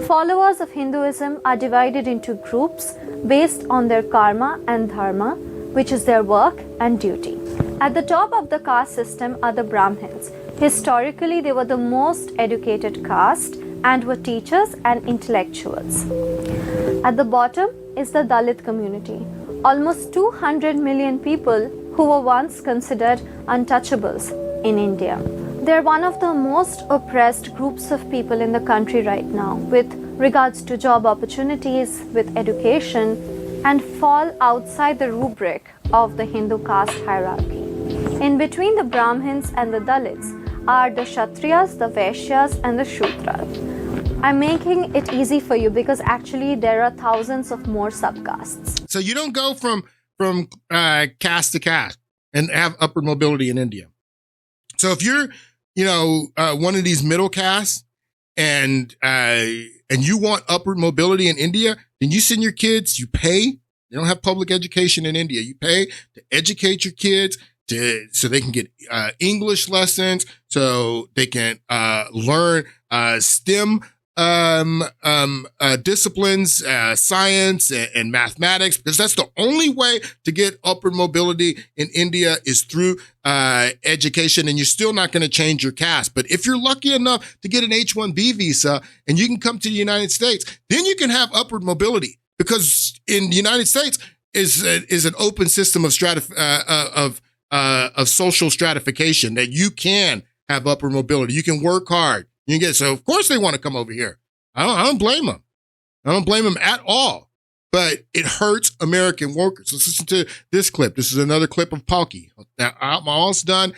Followers of Hinduism are divided into groups based on their karma and dharma, which is their work and duty. At the top of the caste system are the Brahmins. Historically, they were the most educated caste and were teachers and intellectuals. At the bottom is the Dalit community, almost 200 million people who were once considered untouchables in India. They're one of the most oppressed groups of people in the country right now with regards to job opportunities, with education, and fall outside the rubric of the Hindu caste hierarchy. In between the Brahmins and the Dalits are the Kshatriyas, the Vaishyas, and the Shudras. I'm making it easy for you because actually there are thousands of more subcastes. So you don't go from caste to caste and have upward mobility in India. So if you're, one of these middle castes and you want upward mobility in India, then you send your kids, you pay. They don't have public education in India. You pay to educate your kids so they can get English lessons, so they can learn STEM disciplines, science and mathematics, because that's the only way to get upward mobility in India is through education, and you're still not going to change your caste. But if you're lucky enough to get an H-1B visa and you can come to the United States, then you can have upward mobility, because in the United States is an open system of social stratification that you can have upward mobility. You can work hard. So of course they want to come over here. I don't blame them. I don't blame them at all. But it hurts American workers. Let's listen to this clip. This is another clip of Palki. Now I'm almost done.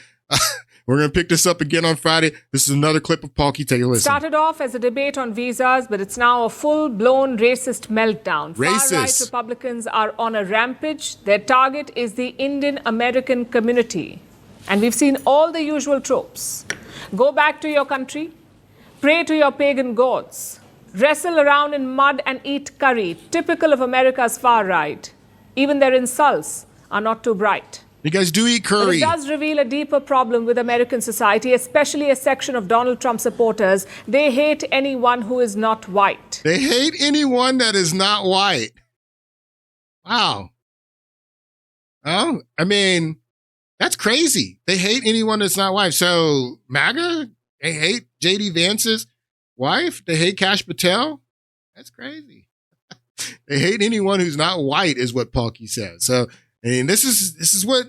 We're going to pick this up again on Friday. This is another clip of Palki. Take a listen. Started off as a debate on visas, but it's now a full-blown racist meltdown. Far-right Republicans are on a rampage. Their target is the Indian American community. And we've seen all the usual tropes. Go back to your country. Pray to your pagan gods. Wrestle around in mud and eat curry, typical of America's far right. Even their insults are not too bright. You guys do eat curry. But it does reveal a deeper problem with American society, especially a section of Donald Trump supporters. They hate anyone who is not white. They hate anyone that is not white. Wow. Oh, I mean, that's crazy. They hate anyone that's not white. So MAGA, they hate J.D. Vance's wife. They hate Kash Patel. That's crazy. They hate anyone who's not white, is what Palki says. So, I mean, this is what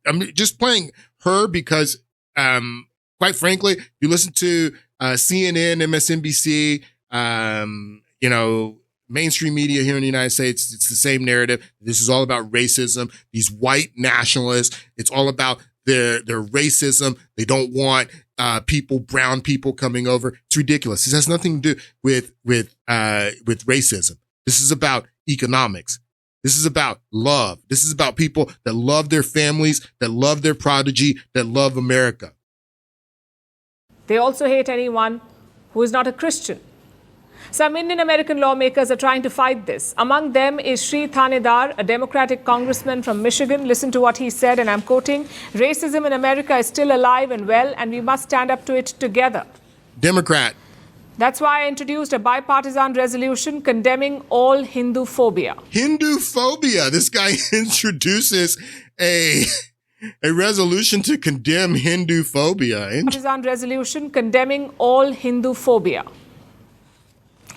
I'm just playing her because, quite frankly, you listen to CNN, MSNBC, mainstream media here in the United States, it's the same narrative. This is all about racism. These white nationalists. It's all about their racism. They don't want brown people coming over. It's ridiculous. This has nothing to do with racism. This is about economics. This is about love. This is about people that love their families, that love their prodigy, that love America. They also hate anyone who is not a Christian. Some Indian American lawmakers are trying to fight this. Among them is Sri Thanedar, a Democratic congressman from Michigan. Listen to what he said, and I'm quoting, "Racism in America is still alive and well, and we must stand up to it together." Democrat. That's why I introduced a bipartisan resolution condemning all Hindu phobia. Hindu phobia. This guy introduces a resolution to condemn Hindu phobia. Bipartisan resolution condemning all Hindu phobia.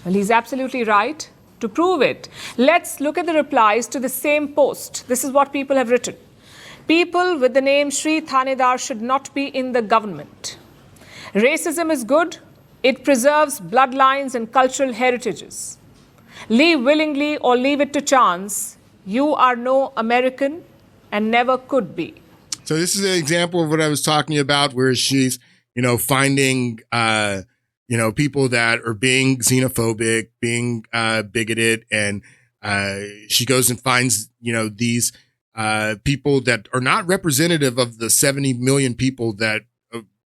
Well, he's absolutely right. To prove it, let's look at the replies to the same post. This is what people have written. People with the name Sri Thanedar should not be in the government. Racism is good. It preserves bloodlines and cultural heritages. Leave willingly or leave it to chance. You are no American and never could be. So this is an example of what I was talking about, where she's, finding, people that are being xenophobic, being bigoted, and she goes and finds, these people that are not representative of the 70 million people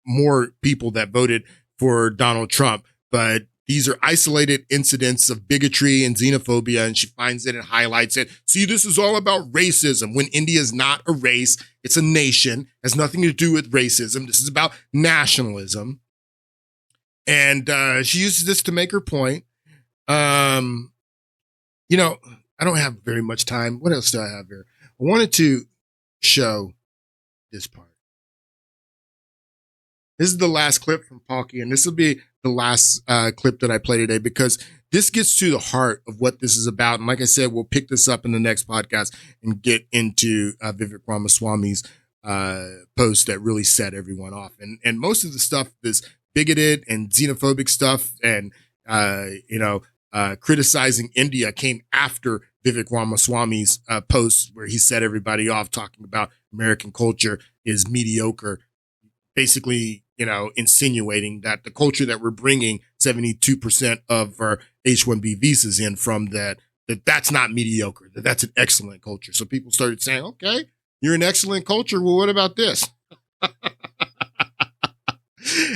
more people that voted for Donald Trump, but these are isolated incidents of bigotry and xenophobia, and she finds it and highlights it. See, this is all about racism, when India is not a race. It's a nation. It has nothing to do with racism. This is about nationalism. And she uses this to make her point. I don't have very much time. What else do I have here? I wanted to show this part. This is the last clip from Palki, and this will be the last clip that I play today, because this gets to the heart of what this is about. And like I said, we'll pick this up in the next podcast and get into Vivek Ramaswamy's post that really set everyone off. And most of the stuff, this bigoted and xenophobic stuff and, criticizing India, came after Vivek Ramaswamy's post where he set everybody off, talking about American culture is mediocre, basically, insinuating that the culture that we're bringing 72% of our H-1B visas in from, that's not mediocre, that's an excellent culture. So people started saying, okay, you're an excellent culture. Well, what about this?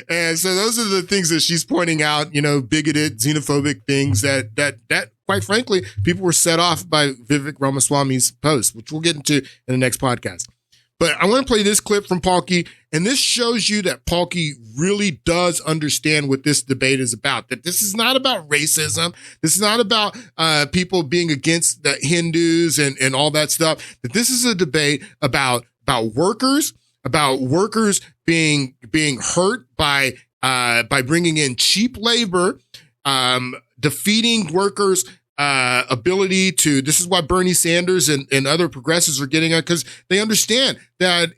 And so those are the things that she's pointing out, bigoted, xenophobic things that quite frankly, people were set off by Vivek Ramaswamy's post, which we'll get into in the next podcast. But I want to play this clip from Palki, and this shows you that Palki really does understand what this debate is about, that this is not about racism. This is not about people being against the Hindus and all that stuff, that this is a debate about workers being hurt by bringing in cheap labor, defeating workers' ability to. This is why Bernie Sanders and other progressives are getting it, because they understand that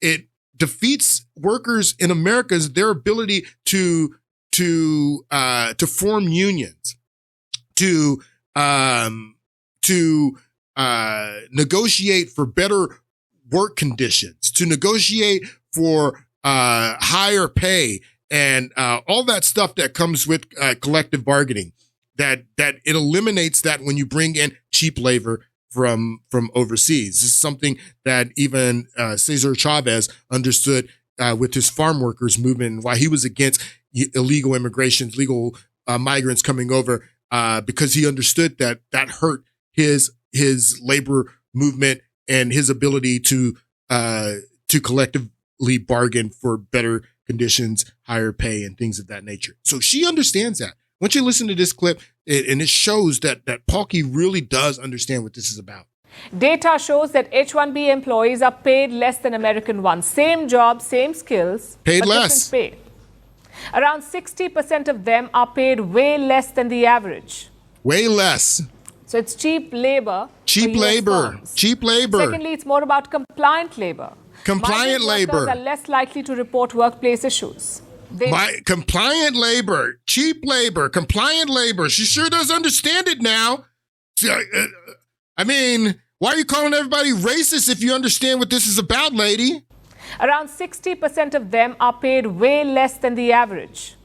it defeats workers in America's their ability to form unions, to negotiate for better work conditions, to negotiate for higher pay, and all that stuff that comes with collective bargaining, that it eliminates that when you bring in cheap labor from overseas. This is something that even Cesar Chavez understood with his farm workers movement, why he was against illegal immigrations, legal migrants coming over, because he understood that hurt his labor movement and his ability to collectively bargain for better conditions, higher pay, and things of that nature. So she understands that. Once you listen to this clip, and it shows that Palki really does understand what this is about. Data shows that H-1B employees are paid less than American ones. Same job, same skills, paid but less. Different pay. Around 60% of them are paid way less than the average. Way less. So it's cheap labor. Cheap labor. Cheap labor. Secondly, it's more about compliant labor. Compliant labor. Workers are less likely to report workplace issues. Compliant labor, cheap labor, compliant labor. She sure does understand it now. I mean, why are you calling everybody racist if you understand what this is about, lady? Around 60% of them are paid way less than the average.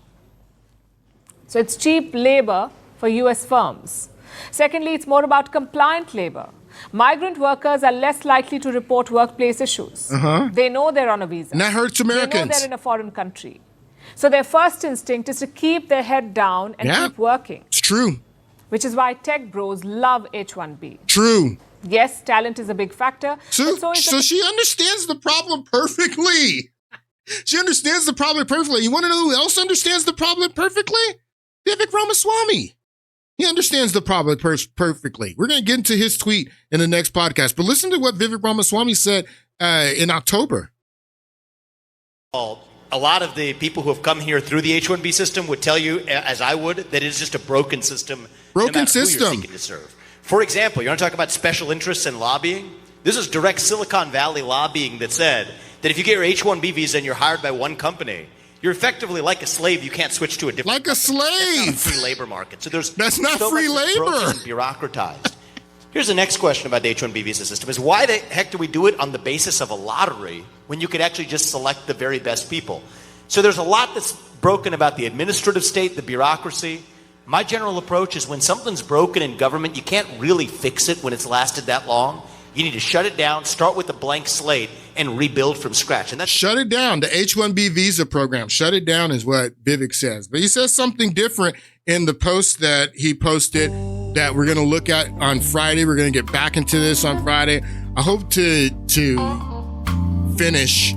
So it's cheap labor for U.S. firms. Secondly, it's more about compliant labor. Migrant workers are less likely to report workplace issues. They know they're on a visa. And that hurts Americans. They know they're in a foreign country. So their first instinct is to keep their head down and keep working. It's true. Which is why tech bros love H-1B. True. Yes, talent is a big factor. So she understands the problem perfectly. She understands the problem perfectly. You want to know who else understands the problem perfectly? Vivek Ramaswamy. He understands the problem perfectly. We're going to get into his tweet in the next podcast. But listen to what Vivek Ramaswamy said in October. A lot of the people who have come here through the H-1B system would tell you, as I would, that it is just a broken system. Broken no system. Who you're seeking to serve. For example, you want to talk about special interests and lobbying? This is direct Silicon Valley lobbying that said that if you get your H-1B visa and you're hired by one company, you're effectively like a slave. You can't switch to a different. Like a slave. That's not a free labor market. So that's not so free much labor. Broken and bureaucratized. Here's the next question about the H-1B visa system: is why the heck do we do it on the basis of a lottery when you could actually just select the very best people? So there's a lot that's broken about the administrative state, the bureaucracy. My general approach is when something's broken in government, you can't really fix it when it's lasted that long. You need to shut it down, start with a blank slate, and rebuild from scratch. And that's shut it down. The H-1B visa program, shut it down is what Vivek says. But he says something different in the post that he posted that we're going to look at on Friday. We're going to get back into this on Friday. I hope to finish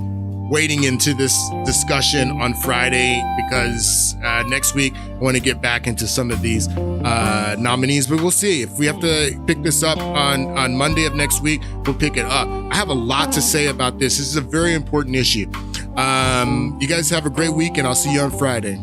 wading into this discussion on Friday because next week I want to get back into some of these nominees, but we'll see. If we have to pick this up on Monday of next week, we'll pick it up. I have a lot to say about this. This is a very important issue. You guys have a great week, and I'll see you on Friday.